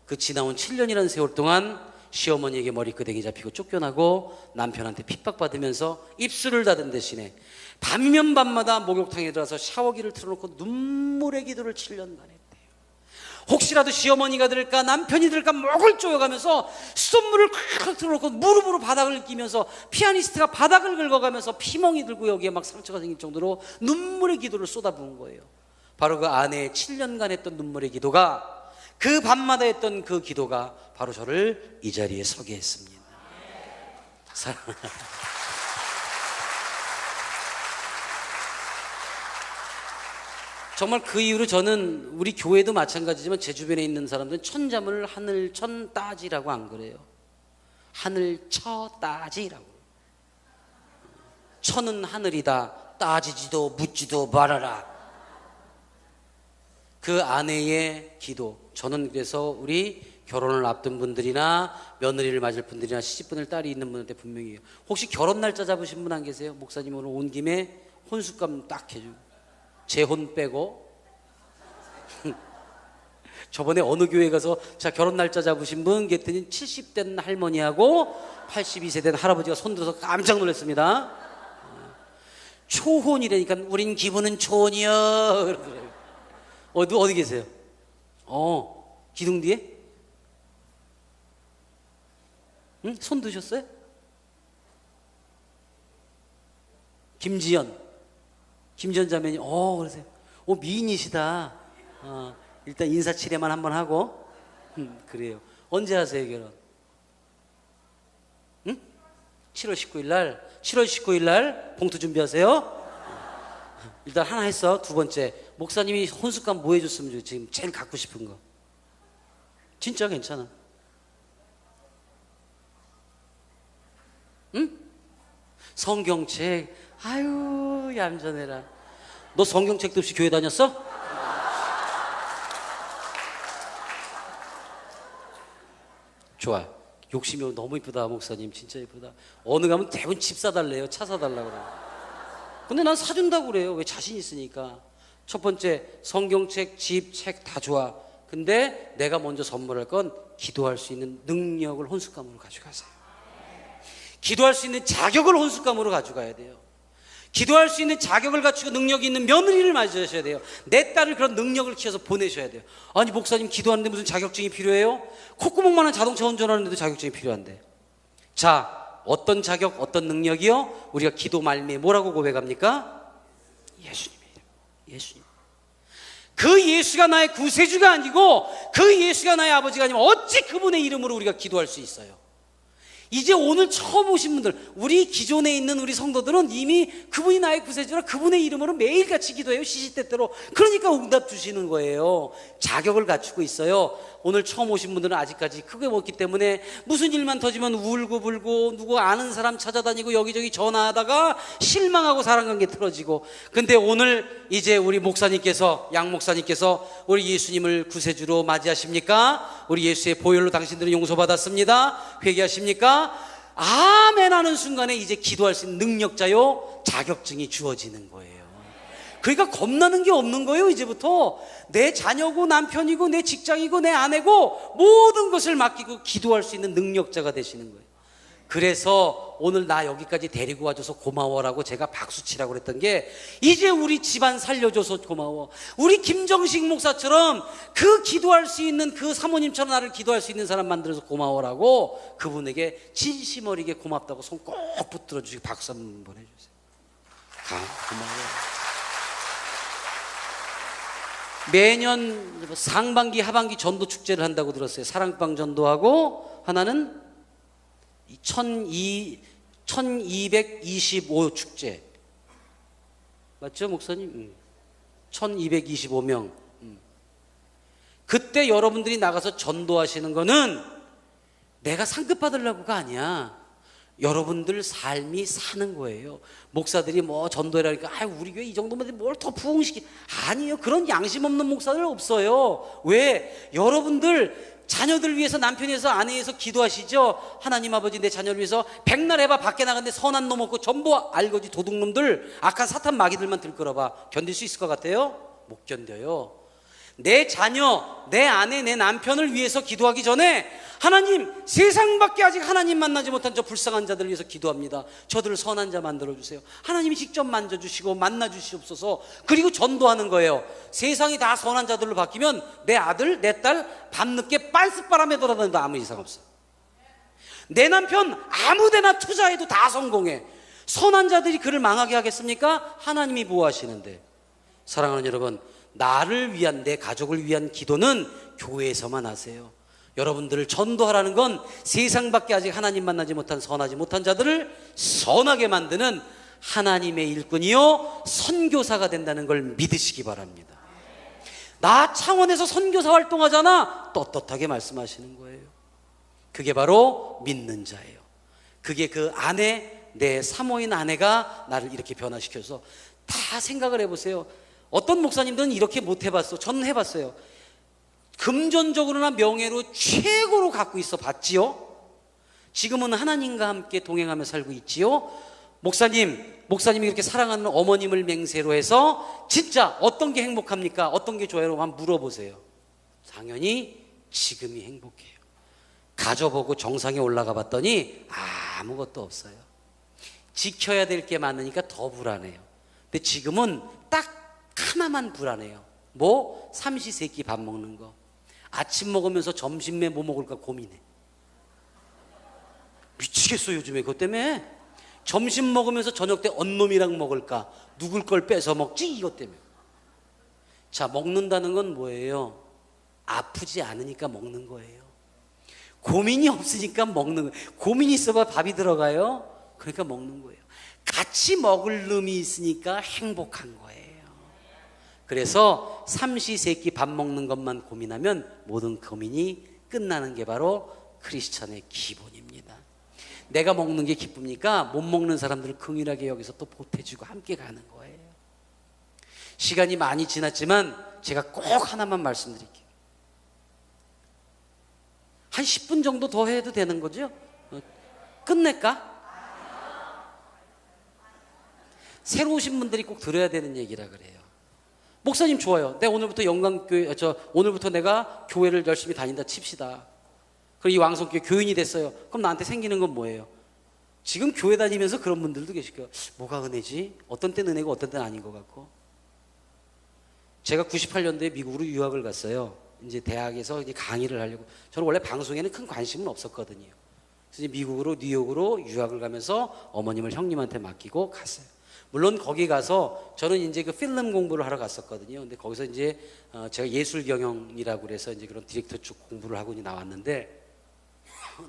그 지나온 7년이라는 세월 동안 시어머니에게 머리끄댕이 잡히고 쫓겨나고 남편한테 핍박받으면서 입술을 닫은 대신에 밤이면 밤마다 목욕탕에 들어가서 샤워기를 틀어놓고 눈물의 기도를 7년간 했대요. 혹시라도 시어머니가 들을까 남편이 들을까 목을 조여가면서 수돗물을 콱콱 틀어놓고 무릎으로 바닥을 끼면서 피아니스트가 바닥을 긁어가면서 피멍이 들고 여기에 막 상처가 생길 정도로 눈물의 기도를 쏟아부은 거예요. 바로 그 아내의 7년간 했던 눈물의 기도가, 그 밤마다 했던 그 기도가 바로 저를 이 자리에 서게 했습니다. 정말 그 이후로 저는, 우리 교회도 마찬가지지만 제 주변에 있는 사람들은 천자문을 하늘천 따지라고 안 그래요. 하늘처 따지라고. 천은 하늘이다. 따지지도 묻지도 말아라. 그 아내의 기도. 저는 그래서 우리 결혼을 앞둔 분들이나 며느리를 맞을 분들이나 시집분을 딸이 있는 분한테 분명히 해요. 혹시 결혼 날짜 잡으신 분 안 계세요? 목사님 오늘 온 김에 혼수감 딱 해주고 재혼 빼고. 저번에 어느 교회 가서 자 결혼 날짜 잡으신 분 그랬더니 70된 할머니하고 82세 된 할아버지가 손들어서 깜짝 놀랐습니다. 초혼이라니까 우린 기분은 초혼이요 그러더라고요. 어디 계세요? 기둥 뒤에? 응? 손 드셨어요? 김지연 자매님, 그러세요. 미인이시다. 일단 인사치레만 한번 하고. 그래요. 언제 하세요, 결혼? 응? 7월 19일 날 봉투 준비하세요. 일단 하나 했어. 두 번째, 목사님이 혼숙감 뭐 해줬으면 지금 제일 갖고 싶은 거. 진짜 괜찮아. 응? 성경책. 아유 얌전해라. 너 성경책도 없이 교회 다녔어? 좋아. 욕심이 너무 이쁘다 목사님. 진짜 이쁘다. 어느 가면 대부분 집 사달래요. 차 사달라고 그래요. 근데 난 사준다고 그래요. 왜? 자신 있으니까. 첫 번째, 성경책, 집, 책 다 좋아. 근데 내가 먼저 선물할 건 기도할 수 있는 능력을 혼숙감으로 가져가세요. 기도할 수 있는 자격을 혼숙감으로 가져가야 돼요. 기도할 수 있는 자격을 갖추고 능력이 있는 며느리를 맞으셔야 돼요. 내 딸을 그런 능력을 키워서 보내셔야 돼요. 아니 목사님 기도하는데 무슨 자격증이 필요해요? 콧구멍만한 자동차 운전하는데도 자격증이 필요한데. 자, 어떤 자격, 어떤 능력이요? 우리가 기도 말미에 뭐라고 고백합니까? 예수님의 이름. 예수님. 그 예수가 나의 구세주가 아니고 그 예수가 나의 아버지가 아니면 어찌 그분의 이름으로 우리가 기도할 수 있어요? 이제 오늘 처음 오신 분들, 우리 기존에 있는 우리 성도들은 이미 그분이 나의 구세주라 그분의 이름으로 매일같이 기도해요. 시시때때로. 그러니까 응답 주시는 거예요. 자격을 갖추고 있어요. 오늘 처음 오신 분들은 아직까지 크게 없기 때문에 무슨 일만 터지면 울고불고 누구 아는 사람 찾아다니고 여기저기 전화하다가 실망하고 사랑관계 틀어지고. 근데 오늘 이제 우리 목사님께서, 양 목사님께서 우리 예수님을 구세주로 맞이하십니까? 우리 예수의 보혈로 당신들은 용서받았습니다. 회개하십니까? 아멘 하는 순간에 이제 기도할 수 있는 능력자요, 자격증이 주어지는 거예요. 그러니까 겁나는 게 없는 거예요. 이제부터 내 자녀고 남편이고 내 직장이고 내 아내고 모든 것을 맡기고 기도할 수 있는 능력자가 되시는 거예요. 그래서 오늘 나 여기까지 데리고 와줘서 고마워라고 제가 박수치라고 그랬던 게, 이제 우리 집안 살려줘서 고마워. 우리 김정식 목사처럼 그 기도할 수 있는, 그 사모님처럼 나를 기도할 수 있는 사람 만들어서 고마워라고 그분에게 진심 어리게 고맙다고 손 꼭 붙들어 주시고 박수 한번 보내주세요. 고마워. 매년 상반기 하반기 전도 축제를 한다고 들었어요. 사랑방 전도하고, 하나는 1225 축제 맞죠 목사님? 1225명. 그때 여러분들이 나가서 전도하시는 거는 내가 상급 받으려고가 아니야. 여러분들 삶이 사는 거예요. 목사들이 뭐 전도해라니까, 우리 교회 이 정도면 뭘 더 부흥시키, 아니에요. 그런 양심 없는 목사들 없어요. 왜? 여러분들 자녀들 위해서, 남편이 위해서, 아내 위해서 기도하시죠? 하나님 아버지, 내 자녀를 위해서 백날 해봐. 밖에 나갔는데 선한 놈 없고 전부 알거지 도둑놈들, 악한 사탄 마귀들만 들끓어봐. 견딜 수 있을 것 같아요? 못 견뎌요. 내 자녀, 내 아내, 내 남편을 위해서 기도하기 전에 하나님, 세상밖에 아직 하나님 만나지 못한 저 불쌍한 자들을 위해서 기도합니다. 저들을 선한 자 만들어주세요. 하나님이 직접 만져주시고 만나주시옵소서. 그리고 전도하는 거예요. 세상이 다 선한 자들로 바뀌면 내 아들, 내 딸 밤늦게 빤스바람에 돌아다녀도 아무 이상 없어. 내 남편 아무데나 투자해도 다 성공해. 선한 자들이 그를 망하게 하겠습니까? 하나님이 보호하시는데. 사랑하는 여러분, 나를 위한, 내 가족을 위한 기도는 교회에서만 하세요. 여러분들을 전도하라는 건 세상밖에 아직 하나님 만나지 못한, 선하지 못한 자들을 선하게 만드는 하나님의 일꾼이요 선교사가 된다는 걸 믿으시기 바랍니다. 나 창원에서 선교사 활동하잖아, 떳떳하게 말씀하시는 거예요. 그게 바로 믿는 자예요. 그게 그 아내, 내 사모인 아내가 나를 이렇게 변화시켜서, 다 생각을 해보세요. 어떤 목사님들은 이렇게 못 해봤어. 저는 해봤어요. 금전적으로나 명예로 최고로 갖고 있어 봤지요. 지금은 하나님과 함께 동행하며 살고 있지요. 목사님이 이렇게 사랑하는 어머님을 맹세로 해서 진짜 어떤 게 행복합니까? 어떤 게 좋아요? 한번 물어보세요. 당연히 지금이 행복해요. 가져보고 정상에 올라가 봤더니 아무것도 없어요. 지켜야 될 게 많으니까 더 불안해요. 근데 지금은 딱 하나만 불안해요. 뭐? 삼시세끼 밥 먹는 거. 아침 먹으면서 점심에 뭐 먹을까 고민해. 미치겠어 요즘에 그것 때문에. 점심 먹으면서 저녁 때 언놈이랑 먹을까, 누굴 걸 뺏어 먹지, 이것 때문에. 자, 먹는다는 건 뭐예요? 아프지 않으니까 먹는 거예요. 고민이 없으니까 먹는 거예요. 고민이 있어봐 밥이 들어가요? 그러니까 먹는 거예요. 같이 먹을 놈이 있으니까 행복한 거예요. 그래서 삼시세끼 밥 먹는 것만 고민하면 모든 고민이 끝나는 게 바로 크리스찬의 기본입니다. 내가 먹는 게 기쁩니까? 못 먹는 사람들을 긍휼하게 여기서 또 보태주고 함께 가는 거예요. 시간이 많이 지났지만 제가 꼭 하나만 말씀드릴게요. 한 10분 정도 더 해도 되는 거죠? 끝낼까? 새로 오신 분들이 꼭 들어야 되는 얘기라 그래요. 목사님 좋아요. 내가 오늘부터 영광교회, 오늘부터 내가 교회를 열심히 다닌다 칩시다. 그리고 이 왕성교회 교인이 됐어요. 그럼 나한테 생기는 건 뭐예요? 지금 교회 다니면서 그런 분들도 계실 거예요. 뭐가 은혜지? 어떤 때는 은혜고 어떤 때는 아닌 것 같고. 제가 98년도에 미국으로 유학을 갔어요. 이제 대학에서 이제 강의를 하려고. 저는 원래 방송에는 큰 관심은 없었거든요. 그래서 이제 미국으로, 뉴욕으로 유학을 가면서 어머님을 형님한테 맡기고 갔어요. 물론 거기 가서 저는 이제 그 필름 공부를 하러 갔었거든요. 근데 거기서 이제 제가 예술 경영이라고 그래서 이제 그런 디렉터 쪽 공부를 하고 이제 나왔는데,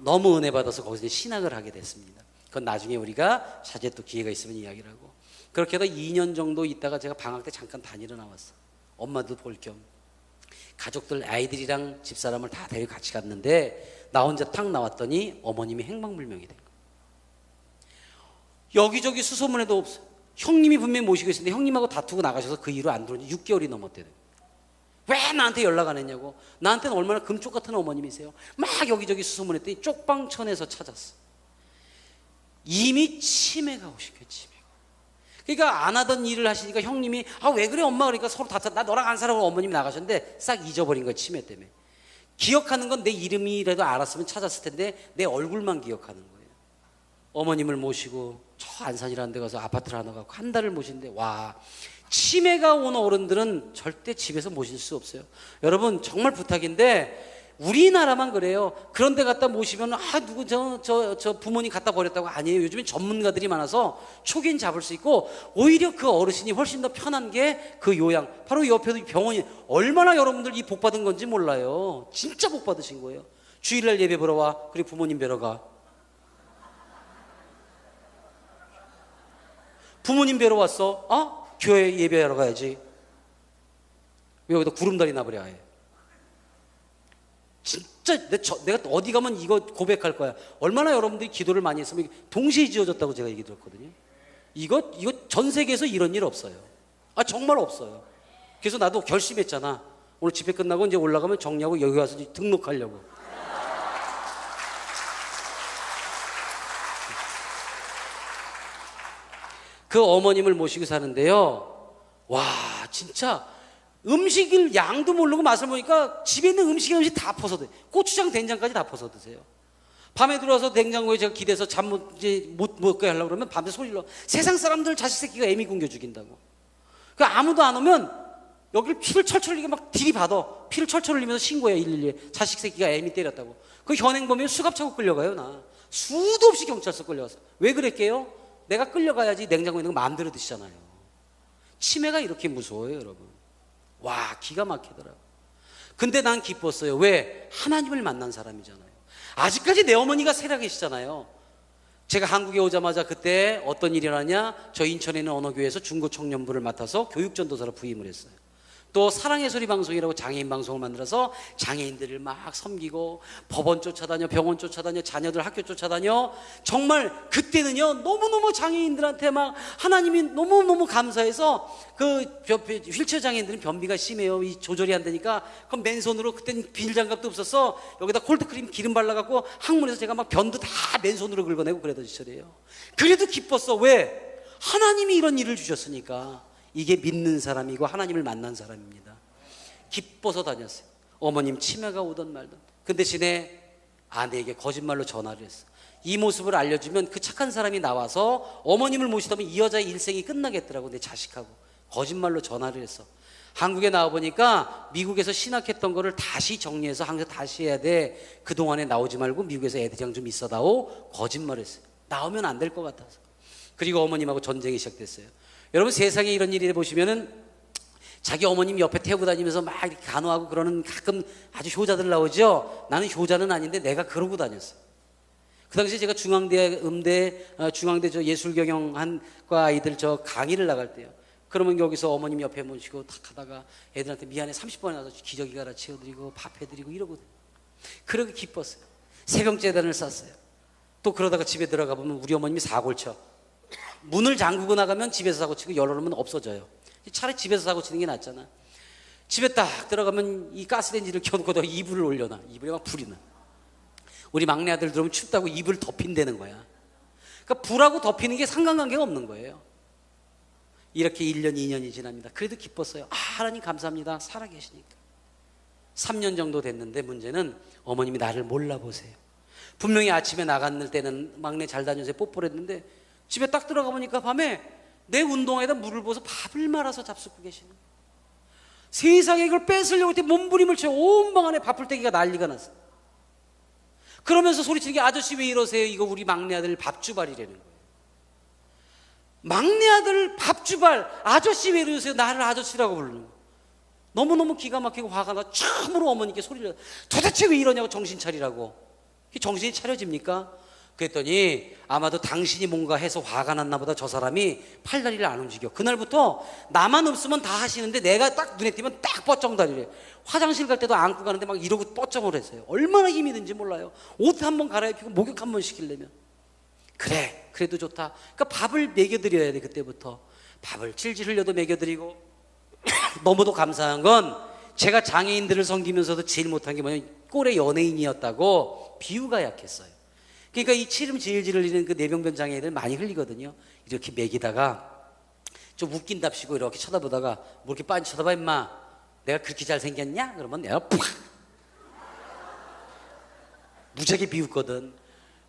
너무 은혜 받아서 거기서 이제 신학을 하게 됐습니다. 그건 나중에 우리가 사제 또 기회가 있으면 이야기를 하고. 그렇게 해서 2년 정도 있다가 제가 방학 때 잠깐 다니러 나왔어. 엄마도 볼 겸. 가족들, 아이들이랑 집사람을 다 데리고 같이 갔는데 나 혼자 탁 나왔더니 어머님이 행방불명이 된 거예요. 여기저기 수소문에도 없어. 형님이 분명히 모시고 있었는데 형님하고 다투고 나가셔서 그 이후로 안 들어온 지 6개월이 넘었대요. 왜 나한테 연락 안 했냐고. 나한테는 얼마나 금쪽 같은 어머님이세요. 막 여기저기 수소문했더니 쪽방천에서 찾았어. 이미 치매가 오신 거예요. 치매가. 그러니까 안 하던 일을 하시니까 형님이 왜 그래 엄마, 그러니까 서로 나 너랑 안 살아고 어머님이 나가셨는데 싹 잊어버린 거예요. 치매 때문에. 기억하는 건 내 이름이라도 알았으면 찾았을 텐데 내 얼굴만 기억하는 거예요. 어머님을 모시고 저 안산이라는 데 가서 아파트를 하나 갖고 한 달을 모시는데, 와, 치매가 온 어른들은 절대 집에서 모실 수 없어요. 여러분 정말 부탁인데 우리나라만 그래요. 그런 데 갖다 모시면 누구 저 부모님 갖다 버렸다고. 아니에요. 요즘엔 전문가들이 많아서 초기엔 잡을 수 있고, 오히려 그 어르신이 훨씬 더 편한 게 그 요양. 바로 옆에도 병원이 얼마나 여러분들 이 복 받은 건지 몰라요. 진짜 복 받으신 거예요. 주일날 예배 보러 와. 그리고 부모님 뵈러 가. 부모님 뵈러 왔어. 교회 예배하러 가야지. 왜 여기다 구름다리 나버려 해. 진짜 내가 어디 가면 이거 고백할 거야. 얼마나 여러분들이 기도를 많이 했으면 동시에 지어졌다고 제가 얘기 들었거든요. 이거 전 세계에서 이런 일 없어요. 정말 없어요. 그래서 나도 결심했잖아. 오늘 집회 끝나고 이제 올라가면 정리하고 여기 와서 등록하려고. 그 어머님을 모시고 사는데요, 와, 진짜 음식을 양도 모르고 맛을 보니까 집에 있는 음식 다 퍼서 드세요. 고추장 된장까지 다 퍼서 드세요. 밤에 들어와서 냉장고에 제가 기대서 잠 못 먹게 하려고 그러면 밤새 소리를 넣어. 세상 사람들 자식 새끼가 애미 굶겨 죽인다고. 그 아무도 안 오면 여기를 피를 철철 흘리게 막 들이받아. 피를 철철 흘리면서 신고해 112에. 자식 새끼가 애미 때렸다고. 그 현행범이면 수갑 차고 끌려가요. 나 수도 없이 경찰서 끌려가서. 왜 그랬게요? 내가 끌려가야지 냉장고에 있는 거 마음대로 드시잖아요. 치매가 이렇게 무서워요, 여러분. 와, 기가 막히더라고. 근데 난 기뻤어요. 왜? 하나님을 만난 사람이잖아요. 아직까지 내 어머니가 살아계시잖아요. 제가 한국에 오자마자 그때 어떤 일이 일어나냐, 저 인천에 있는 어느 교회에서 중고청년부를 맡아서 교육전도사로 부임을 했어요. 또 사랑의 소리 방송이라고 장애인 방송을 만들어서 장애인들을 막 섬기고, 법원 쫓아다녀, 병원 쫓아다녀, 자녀들 학교 쫓아다녀. 정말 그때는요, 너무너무 장애인들한테 막 하나님이 너무너무 감사해서, 그 휠체어 장애인들은 변비가 심해요. 이 조절이 안 되니까 그럼 맨손으로, 그때는 비닐장갑도 없어서 여기다 콜드크림 기름 발라갖고 항문에서 제가 막 변도 다 맨손으로 긁어내고 그러던 시절이에요. 그래도 기뻤어. 왜? 하나님이 이런 일을 주셨으니까. 이게 믿는 사람이고 하나님을 만난 사람입니다. 기뻐서 다녔어요. 어머님 치매가 오던 말던. 그 대신에 아내에게 거짓말로 전화를 했어. 이 모습을 알려주면 그 착한 사람이 나와서 어머님을 모시다면 이 여자의 일생이 끝나겠더라고. 내 자식하고 거짓말로 전화를 했어. 한국에 나와보니까 미국에서 신학했던 거를 다시 정리해서 항상 다시 해야 돼. 그동안에 나오지 말고 미국에서 애들이랑 좀 있어다오. 거짓말을 했어요. 나오면 안 될 것 같아서. 그리고 어머님하고 전쟁이 시작됐어요. 여러분 세상에 이런 일이 보시면은 자기 어머님 옆에 태우고 다니면서 막 이렇게 간호하고 그러는 가끔 아주 효자들 나오죠. 나는 효자는 아닌데 내가 그러고 다녔어요. 그 당시에 제가 중앙대 저 예술경영학과 아이들 저 강의를 나갈 때요. 그러면 여기서 어머님 옆에 모시고 탁 하다가 애들한테 미안해 30번에 와서 기저귀 갈아 치워드리고 밥 해드리고 이러거든요. 그러게 기뻤어요. 새벽재단을 쌌어요. 또 그러다가 집에 들어가 보면 우리 어머님이 사고를 쳐. 문을 잠그고 나가면 집에서 사고 치고 열어놓으면 없어져요. 차라리 집에서 사고 치는 게 낫잖아. 집에 딱 들어가면 이 가스레인지를 켜놓고 이불을 올려놔. 이불에 막 불이 나. 우리 막내 아들 들어오면 춥다고 이불을 덮인다는 거야. 그러니까 불하고 덮이는 게 상관관계가 없는 거예요. 이렇게 1년 2년이 지납니다. 그래도 기뻤어요. 하나님 감사합니다. 살아계시니까. 3년 정도 됐는데 문제는 어머님이 나를 몰라보세요. 분명히 아침에 나갔을 때는 막내 잘 다녀서 뽀뽀를 했는데 집에 딱 들어가 보니까 밤에 내 운동화에다 물을 부어서 밥을 말아서 잡수고 계시는 거예요. 세상에 이걸 뺏으려고 했더니 몸부림을 쳐 온 방 안에 밥풀떼기가 난리가 났어. 그러면서 소리치는 게 아저씨 왜 이러세요? 이거 우리 막내 아들 밥주발이라는 거예요. 막내 아들 밥주발, 아저씨 왜 이러세요? 나를 아저씨라고 부르는 거예요. 너무너무 기가 막히고 화가 나 참으로 어머니께 소리를 도대체 왜 이러냐고 정신 차리라고. 정신이 차려집니까? 그랬더니 아마도 당신이 뭔가 해서 화가 났나 보다. 저 사람이 팔다리를 안 움직여. 그날부터 나만 없으면 다 하시는데 내가 딱 눈에 띄면 딱 뻗정다리래. 화장실 갈 때도 안고 가는데 막 이러고 뻗정을 했어요. 얼마나 힘이 든지 몰라요. 옷 한 번 갈아입히고 목욕 한 번 시키려면. 그래, 그래도 좋다. 그러니까 밥을 먹여드려야 돼. 그때부터 밥을 질질 흘려도 먹여드리고. 너무도 감사한 건 제가 장애인들을 섬기면서도 제일 못한 게 뭐냐면 꼴의 연예인이었다고 비유가 약했어요. 그러니까 이 치름 질질 흘리는 그 뇌병변 장애인들 많이 흘리거든요. 이렇게 먹이다가 좀 웃긴답시고 이렇게 쳐다보다가 뭐 이렇게 빤히 쳐다봐 임마. 내가 그렇게 잘생겼냐? 그러면 내가 팍 무지하게 비웃거든.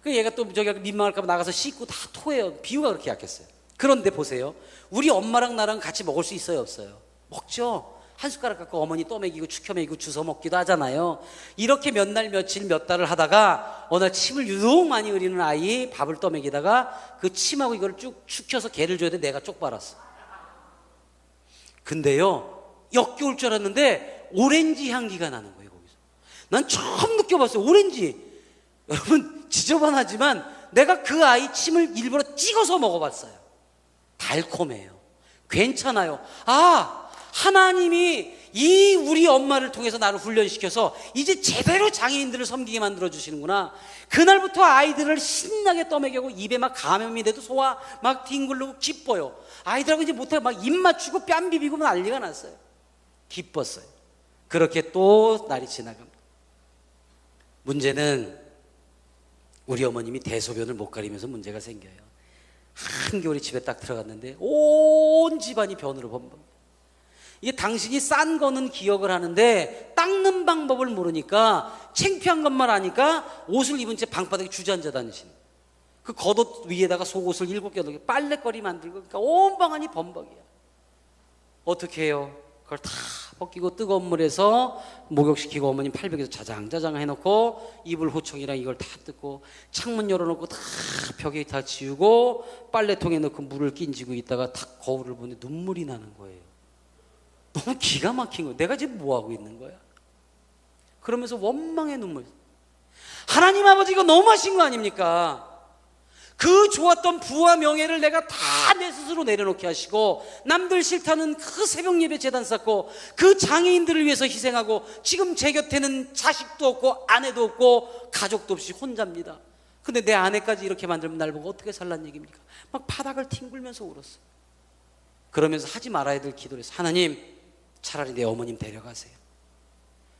그 얘가 또 저기 민망할까 봐 나가서 씻고 다 토해요. 비유가 그렇게 약했어요. 그런데 보세요. 우리 엄마랑 나랑 같이 먹을 수 있어요, 없어요? 먹죠. 한 숟가락 갖고 어머니 떠먹이고 축혀 먹이고 주워 먹기도 하잖아요. 이렇게 몇 날 며칠 몇 달을 하다가 어느 날 침을 유독 많이 흘리는 아이 밥을 떠먹이다가 그 침하고 이걸 쭉 축혀서 개를 줘야 돼. 내가 쪽 빨았어. 근데요, 역겨울 줄 알았는데 오렌지 향기가 나는 거예요, 거기서. 난 처음 느껴봤어요, 오렌지. 여러분, 지저분하지만 내가 그 아이 침을 일부러 찍어서 먹어봤어요. 달콤해요. 괜찮아요. 아, 하나님이 이 우리 엄마를 통해서 나를 훈련시켜서 이제 제대로 장애인들을 섬기게 만들어주시는구나. 그날부터 아이들을 신나게 떠먹이고 입에 막 감염이 돼도 소화 막 뒹굴르고 기뻐요. 아이들하고 이제 못하고 막 입 맞추고 뺨 비비고 난리가 났어요. 기뻤어요. 그렇게 또 날이 지나갑니다. 문제는 우리 어머님이 대소변을 못 가리면서 문제가 생겨요. 한겨울에 집에 딱 들어갔는데 온 집안이 변으로 범벅. 이게 당신이 싼 거는 기억을 하는데 닦는 방법을 모르니까 창피한 것만 아니까 옷을 입은 채 방바닥에 주저앉아 다니시는, 그 겉옷 위에다가 속옷을 7개 8개 빨래거리 만들고, 그러니까 온 방안이 범벅이야. 어떻게 해요? 그걸 다 벗기고 뜨거운 물에서 목욕시키고 어머님 팔베개에서 자장자장 해놓고 이불 호청이랑 이걸 다 뜯고 창문 열어놓고 다 벽에 다 지우고 빨래통에 넣고 물을 끼얹고 있다가 탁 거울을 보니 눈물이 나는 거예요. 너무 기가 막힌 거예요. 내가 지금 뭐하고 있는 거야? 그러면서 원망의 눈물. 하나님 아버지, 이거 너무하신 거 아닙니까? 그 좋았던 부와 명예를 내가 다 내 스스로 내려놓게 하시고 남들 싫다는 그 새벽 예배 재단 쌓고 그 장애인들을 위해서 희생하고 지금 제 곁에는 자식도 없고 아내도 없고 가족도 없이 혼자입니다. 근데 내 아내까지 이렇게 만들면 날 보고 어떻게 살란 얘기입니까? 막 바닥을 뒹굴면서 울었어요. 그러면서 하지 말아야 될 기도를 했어요. 하나님, 차라리 내 어머님 데려가세요.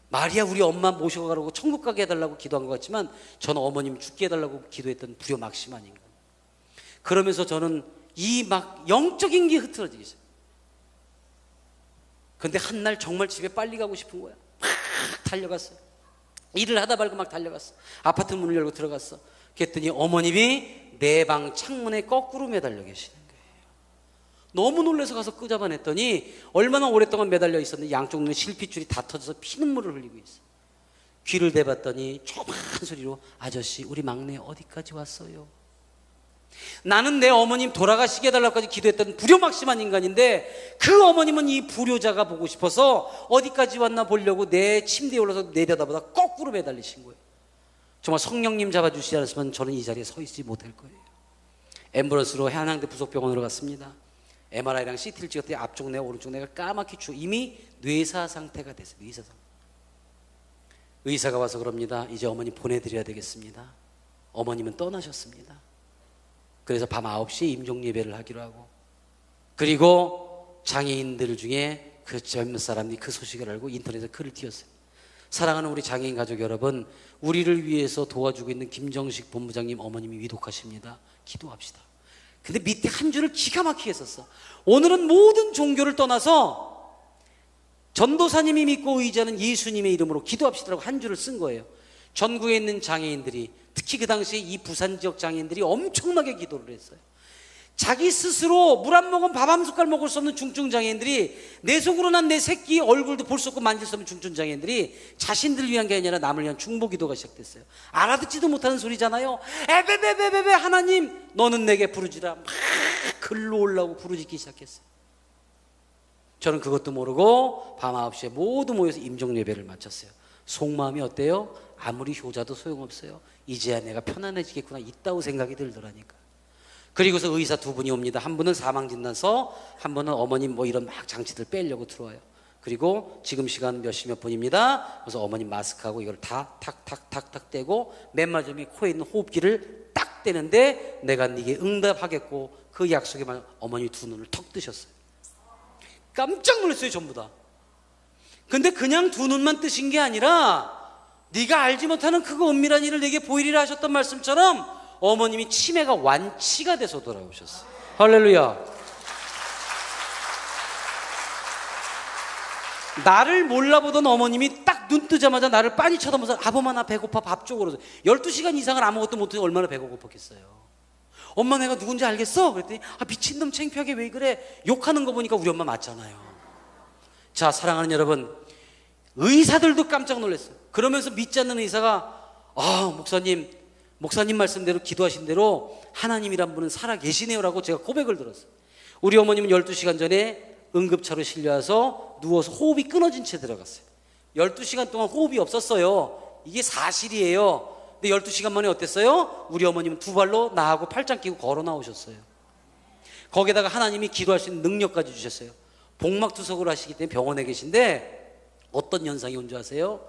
마리아 우리 엄마 모시고 가라고 천국 가게 해달라고 기도한 것 같지만 저는 어머님 죽게 해달라고 기도했던 불효막심 아닌가. 그러면서 저는 이 막 영적인 게 흐트러지기 시작해요. 근데 한 날 정말 집에 빨리 가고 싶은 거야. 막 달려갔어요. 일을 하다 말고 막 달려갔어. 아파트 문을 열고 들어갔어. 그랬더니 어머님이 내 방 창문에 거꾸로 매달려 계시는 거예요. 너무 놀라서 가서 끄잡아냈더니 얼마나 오랫동안 매달려 있었는데 양쪽 눈에 실핏줄이 다 터져서 피눈물을 흘리고 있어. 귀를 대봤더니 조그만 소리로, 아저씨, 우리 막내 어디까지 왔어요? 나는 내 어머님 돌아가시게 해달라고까지 기도했던 불효막심한 인간인데 그 어머님은 이 불효자가 보고 싶어서 어디까지 왔나 보려고 내 침대에 올라서 내려다보다 거꾸로 매달리신 거예요. 정말 성령님 잡아주시지 않았으면 저는 이 자리에 서 있지 못할 거예요. 앰뷸런스로 한양대 부속병원으로 갔습니다. MRI랑 CT를 찍었더니 앞쪽 뇌, 오른쪽 뇌가 까맣게 추워 이미 뇌사 상태가 됐어요. 뇌사 상태. 의사가 와서 그럽니다. 이제 어머니 보내드려야 되겠습니다. 어머님은 떠나셨습니다. 그래서 밤 9시에 임종 예배를 하기로 하고, 그리고 장애인들 중에 그 젊은 사람이 그 소식을 알고 인터넷에 글을 띄웠어요. 사랑하는 우리 장애인 가족 여러분, 우리를 위해서 도와주고 있는 김정식 본부장님 어머님이 위독하십니다. 기도합시다. 근데 밑에 한 줄을 기가 막히게 썼어. 오늘은 모든 종교를 떠나서 전도사님이 믿고 의지하는 예수님의 이름으로 기도합시다라고 한 줄을 쓴 거예요. 전국에 있는 장애인들이, 특히 그 당시에 이 부산 지역 장애인들이 엄청나게 기도를 했어요. 자기 스스로 물 한 모금 밥 한 숟갈 먹을 수 없는 중증 장애인들이, 내 속으로 난 내 새끼 얼굴도 볼 수 없고 만질 수 없는 중증 장애인들이 자신들을 위한 게 아니라 남을 위한 중보 기도가 시작됐어요. 알아듣지도 못하는 소리잖아요. 에베베베베베 하나님 너는 내게 부르지라. 막 글로 올라오고 부르짖기 시작했어요. 저는 그것도 모르고 밤 9시에 모두 모여서 임종 예배를 마쳤어요. 속마음이 어때요? 아무리 효자도 소용없어요. 이제야 내가 편안해지겠구나, 있다고 생각이 들더라니까. 그리고서 의사 두 분이 옵니다. 한 분은 사망진단서, 한 분은 어머님 뭐 이런 막 장치들 빼려고 들어와요. 그리고 지금 시간 몇 시 몇 분입니다. 그래서 어머님 마스크하고 이걸 다 탁탁탁탁 떼고 맨 마지막에 코에 있는 호흡기를 딱 떼는데 내가 네게 응답하겠고 그 약속에 말 어머니 두 눈을 턱 뜨셨어요. 깜짝 놀랐어요, 전부 다. 근데 그냥 두 눈만 뜨신 게 아니라 네가 알지 못하는 그거 은밀한 일을 내게 보이리라 하셨던 말씀처럼 어머님이 치매가 완치가 돼서 돌아오셨어요. 할렐루야. 나를 몰라보던 어머님이 딱 눈 뜨자마자 나를 빤히 쳐다보면서 아범아 나 배고파 밥 줘. 그러서 12시간 이상을 아무것도 못해 얼마나 배가 고팠겠어요. 엄마 내가 누군지 알겠어? 그랬더니 미친놈 창피하게 왜 그래? 욕하는 거 보니까 우리 엄마 맞잖아요. 자, 사랑하는 여러분, 의사들도 깜짝 놀랐어요. 그러면서 믿지 않는 의사가 목사님 말씀대로 기도하신 대로 하나님이란 분은 살아 계시네요라고 제가 고백을 들었어요. 우리 어머님은 12시간 전에 응급차로 실려와서 누워서 호흡이 끊어진 채 들어갔어요. 12시간 동안 호흡이 없었어요. 이게 사실이에요. 근데 12시간 만에 어땠어요? 우리 어머님은 두 발로 나하고 팔짱 끼고 걸어 나오셨어요. 거기다가 하나님이 기도할 수 있는 능력까지 주셨어요. 복막투석을 하시기 때문에 병원에 계신데 어떤 현상이 온 줄 아세요?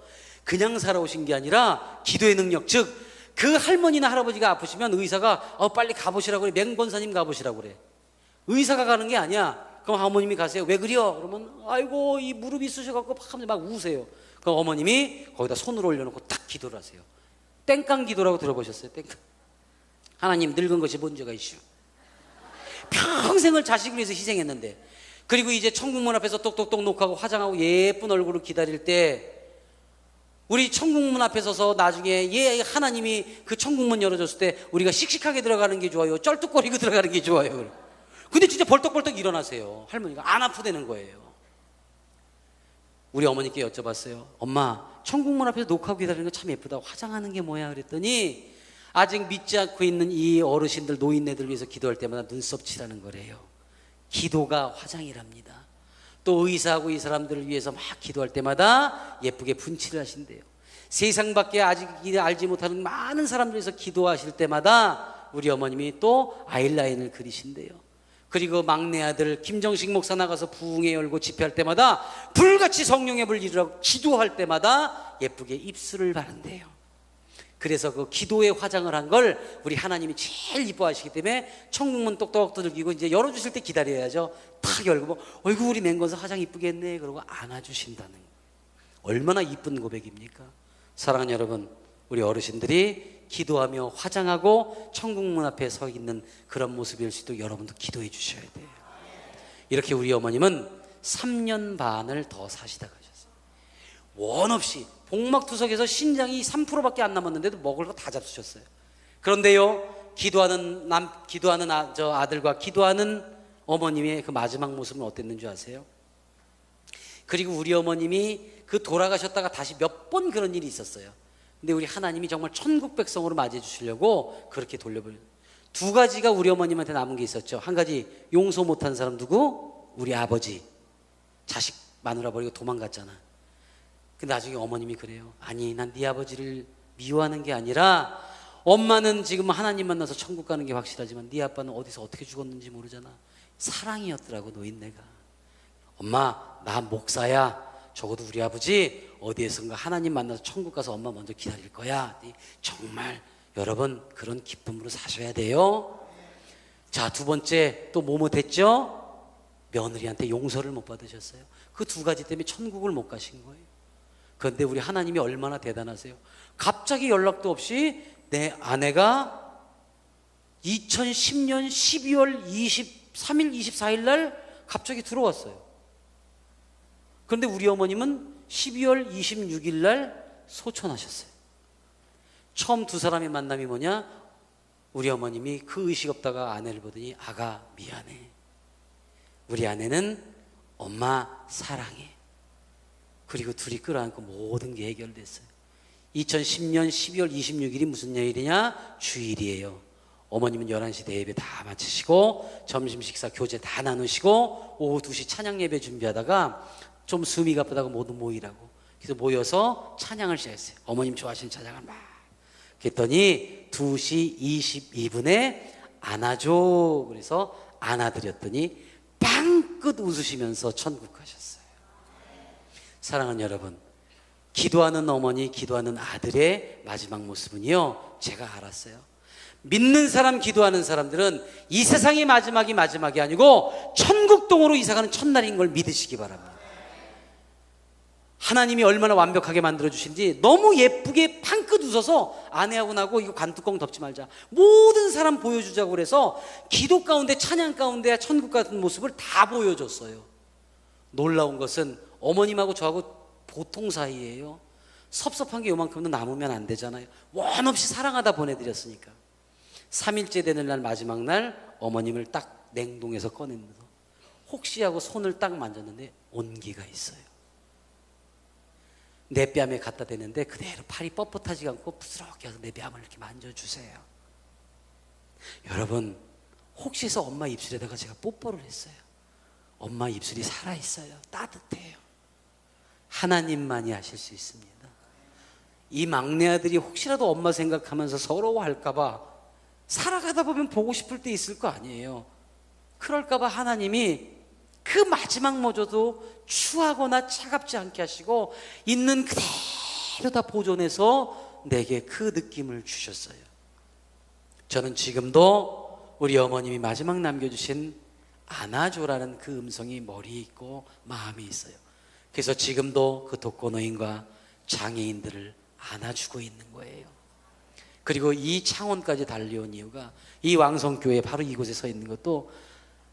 그냥 살아오신 게 아니라 기도의 능력, 즉 그 할머니나 할아버지가 아프시면 의사가 빨리 가보시라고 그래. 맹권사님 가보시라고 그래. 의사가 가는 게 아니야. 그럼 어머님이 가세요. 왜 그래요? 그러면 아이고 이 무릎이 쑤셔갖고 막 우세요. 그럼 어머님이 거기다 손을 올려놓고 딱 기도를 하세요. 땡깡 기도라고 들어보셨어요? 땡깡. 하나님 늙은 것이 문제가 있슈. 평생을 자식을 위해서 희생했는데, 그리고 이제 천국문 앞에서 똑똑똑 녹하고 화장하고 예쁜 얼굴을 기다릴 때 우리 천국문 앞에 서서 나중에 하나님이 그 천국문 열어줬을 때 우리가 씩씩하게 들어가는 게 좋아요? 쩔뚝거리고 들어가는 게 좋아요? 근데 진짜 벌떡벌떡 일어나세요. 할머니가 안 아프다는 거예요. 우리 어머니께 여쭤봤어요. 엄마, 천국문 앞에서 녹하고 기다리는 거 참 예쁘다. 화장하는 게 뭐야? 그랬더니 아직 믿지 않고 있는 이 어르신들, 노인네들 위해서 기도할 때마다 눈썹 칠하는 거래요. 기도가 화장이랍니다. 또 의사하고 이 사람들을 위해서 막 기도할 때마다 예쁘게 분칠을 하신대요. 세상 밖에 아직 알지 못하는 많은 사람들 위해서 기도하실 때마다 우리 어머님이 또 아이라인을 그리신대요. 그리고 막내 아들 김정식 목사 나가서 부흥회 열고 집회할 때마다 불같이 성령의 불 이루라고 기도할 때마다 예쁘게 입술을 바른대요. 그래서 그 기도에 화장을 한 걸 우리 하나님이 제일 이뻐하시기 때문에 천국문 똑똑 두들기고 이제 열어주실 때 기다려야죠. 탁 열고 어이구 우리 맹건사 화장 이쁘게 했네 그러고 안아주신다는 거예요. 얼마나 이쁜 고백입니까? 사랑하는 여러분, 우리 어르신들이 기도하며 화장하고 천국문 앞에 서 있는 그런 모습일 수도 여러분도 기도해 주셔야 돼요. 이렇게 우리 어머님은 3년 반을 더 사시다 가셨어요. 원 없이 복막투석에서 신장이 3%밖에 안 남았는데도 먹을 거 다 잡수셨어요. 그런데요, 기도하는 아들과 기도하는 어머님의 그 마지막 모습은 어땠는 줄 아세요? 그리고 우리 어머님이 그 돌아가셨다가 다시 몇 번 그런 일이 있었어요. 근데 우리 하나님이 정말 천국 백성으로 맞이해 주시려고 그렇게 돌려버려요. 두 가지가 우리 어머님한테 남은 게 있었죠. 한 가지, 용서 못한 사람 누구? 우리 아버지. 자식 마누라 버리고 도망갔잖아. 근데 나중에 어머님이 그래요. 아니, 난 네 아버지를 미워하는 게 아니라 엄마는 지금 하나님 만나서 천국 가는 게 확실하지만 네 아빠는 어디서 어떻게 죽었는지 모르잖아. 사랑이었더라고, 노인네가. 엄마, 나 목사야. 적어도 우리 아버지 어디에선가 하나님 만나서 천국 가서 엄마 먼저 기다릴 거야. 정말 여러분 그런 기쁨으로 사셔야 돼요. 자, 두 번째 또 뭐 못했죠? 며느리한테 용서를 못 받으셨어요. 그 두 가지 때문에 천국을 못 가신 거예요. 그런데 우리 하나님이 얼마나 대단하세요. 갑자기 연락도 없이 내 아내가 2010년 12월 23일 24일 날 갑자기 들어왔어요. 그런데 우리 어머님은 12월 26일 날 소천하셨어요. 처음 두 사람의 만남이 뭐냐? 우리 어머님이 그 의식 없다가 아내를 보더니 아가 미안해. 우리 아내는 엄마 사랑해. 그리고 둘이 끌어안고 모든 게 해결됐어요. 2010년 12월 26일이 무슨 요일이냐? 주일이에요. 어머님은 11시 대예배 다 마치시고 점심 식사 교제 다 나누시고 오후 2시 찬양 예배 준비하다가 좀 숨이 가쁘다고 모두 모이라고. 그래서 모여서 찬양을 시작했어요. 어머님 좋아하시는 찬양을 막. 그랬더니 2시 22분에 안아줘. 그래서 안아드렸더니 빵긋 웃으시면서 천국 가셨어요. 사랑하는 여러분, 기도하는 어머니, 기도하는 아들의 마지막 모습은요, 제가 알았어요. 믿는 사람, 기도하는 사람들은 이 세상의 마지막이 아니고 천국동으로 이사가는 첫날인 걸 믿으시기 바랍니다. 하나님이 얼마나 완벽하게 만들어주신지 너무 예쁘게 팡긋 웃어서 아내하고 나고 이거 관뚜껑 덮지 말자. 모든 사람 보여주자고 그래서 기도 가운데 찬양 가운데 천국 같은 모습을 다 보여줬어요. 놀라운 것은 어머님하고 저하고 보통 사이예요. 섭섭한 게 요만큼도 남으면 안 되잖아요. 원 없이 사랑하다 보내드렸으니까. 3일째 되는 날 마지막 날 어머님을 딱 냉동에서 꺼내면서 혹시 하고 손을 딱 만졌는데 온기가 있어요. 내 뺨에 갖다 대는데 그대로 팔이 뻣뻣하지 않고 부스럽게 해서 내 뺨을 이렇게 만져주세요. 여러분, 혹시 해서 엄마 입술에다가 제가 뽀뽀를 했어요. 엄마 입술이 살아있어요. 따뜻해요. 하나님만이 하실 수 있습니다. 이 막내 아들이 혹시라도 엄마 생각하면서 서러워할까봐 살아가다 보면 보고 싶을 때 있을 거 아니에요. 그럴까봐 하나님이 그 마지막 모조도 추하거나 차갑지 않게 하시고 있는 그대로 다 보존해서 내게 그 느낌을 주셨어요. 저는 지금도 우리 어머님이 마지막 남겨주신 안아줘라는 그 음성이 머리에 있고 마음에 있어요. 그래서 지금도 그 독거노인과 장애인들을 안아주고 있는 거예요. 그리고 이 창원까지 달려온 이유가 이 왕성교회 바로 이곳에 서 있는 것도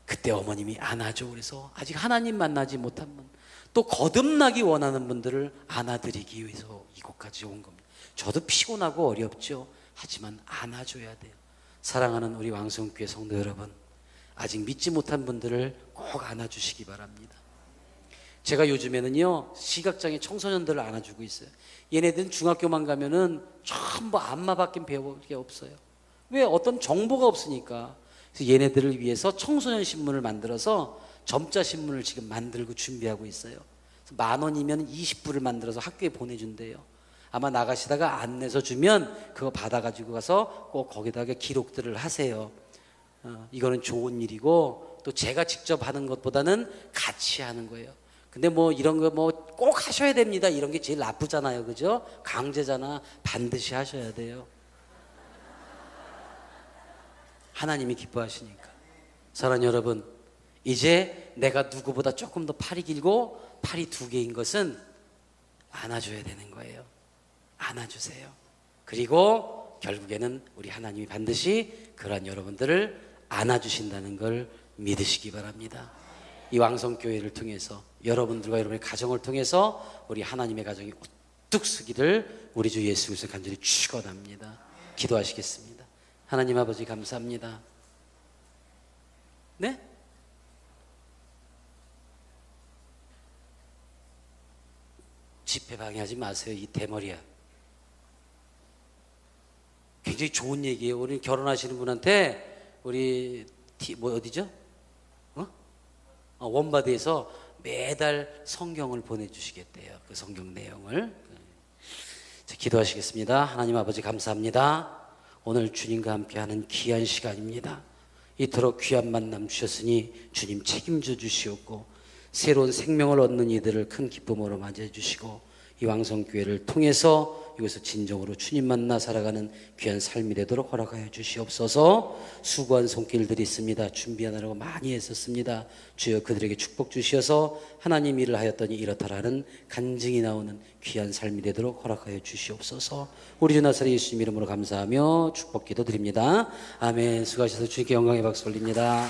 그때 어머님이 안아줘 그래서 아직 하나님 만나지 못한 분, 또 거듭나기 원하는 분들을 안아드리기 위해서 이곳까지 온 겁니다. 저도 피곤하고 어렵죠. 하지만 안아줘야 돼요. 사랑하는 우리 왕성교회 성도 여러분, 아직 믿지 못한 분들을 꼭 안아주시기 바랍니다. 제가 요즘에는요 시각장애 청소년들을 안아주고 있어요. 얘네들은 중학교만 가면은 전부 안마밖에 배워볼 게 없어요. 왜? 어떤 정보가 없으니까. 그래서 얘네들을 위해서 청소년 신문을 만들어서 점자 신문을 지금 만들고 준비하고 있어요. 10,000원이면 20부를 만들어서 학교에 보내준대요. 아마 나가시다가 안내서 주면 그거 받아가지고 가서 꼭 거기다가 기록들을 하세요. 이거는 좋은 일이고 또 제가 직접 하는 것보다는 같이 하는 거예요. 근데 뭐 이런 거 뭐 꼭 하셔야 됩니다. 이런 게 제일 나쁘잖아요. 그죠? 강제잖아. 반드시 하셔야 돼요. 하나님이 기뻐하시니까. 사랑하는 여러분, 이제 내가 누구보다 조금 더 팔이 길고 팔이 2개인 것은 안아줘야 되는 거예요. 안아주세요. 그리고 결국에는 우리 하나님이 반드시 그러한 여러분들을 안아주신다는 걸 믿으시기 바랍니다. 이 왕성교회를 통해서 여러분들과 여러분의 가정을 통해서 우리 하나님의 가정이 우뚝 서기를 우리 주 예수 그리스도 간절히 축원합니다. 기도하시겠습니다. 하나님 아버지 감사합니다. 네? 집회 방해하지 마세요. 이 대머리야. 굉장히 좋은 얘기예요. 우리 결혼하시는 분한테 우리 어디죠? 원바디에서 매달 성경을 보내주시겠대요. 그 성경 내용을. 자, 기도하시겠습니다. 하나님 아버지 감사합니다. 오늘 주님과 함께하는 귀한 시간입니다. 이토록 귀한 만남 주셨으니 주님 책임져 주시옵고 새로운 생명을 얻는 이들을 큰 기쁨으로 맞이해 주시고 이 왕성교회를 통해서 이곳에서 진정으로 주님 만나 살아가는 귀한 삶이 되도록 허락하여 주시옵소서. 수고한 손길들이 있습니다. 준비하느라고 많이 애썼습니다. 주여 그들에게 축복 주시어서 하나님 일을 하였더니 이렇다라는 간증이 나오는 귀한 삶이 되도록 허락하여 주시옵소서. 우리 주 나사렛 예수님 이름으로 감사하며 축복 기도드립니다. 아멘. 수고하셔서 주님께 영광의 박수 올립니다.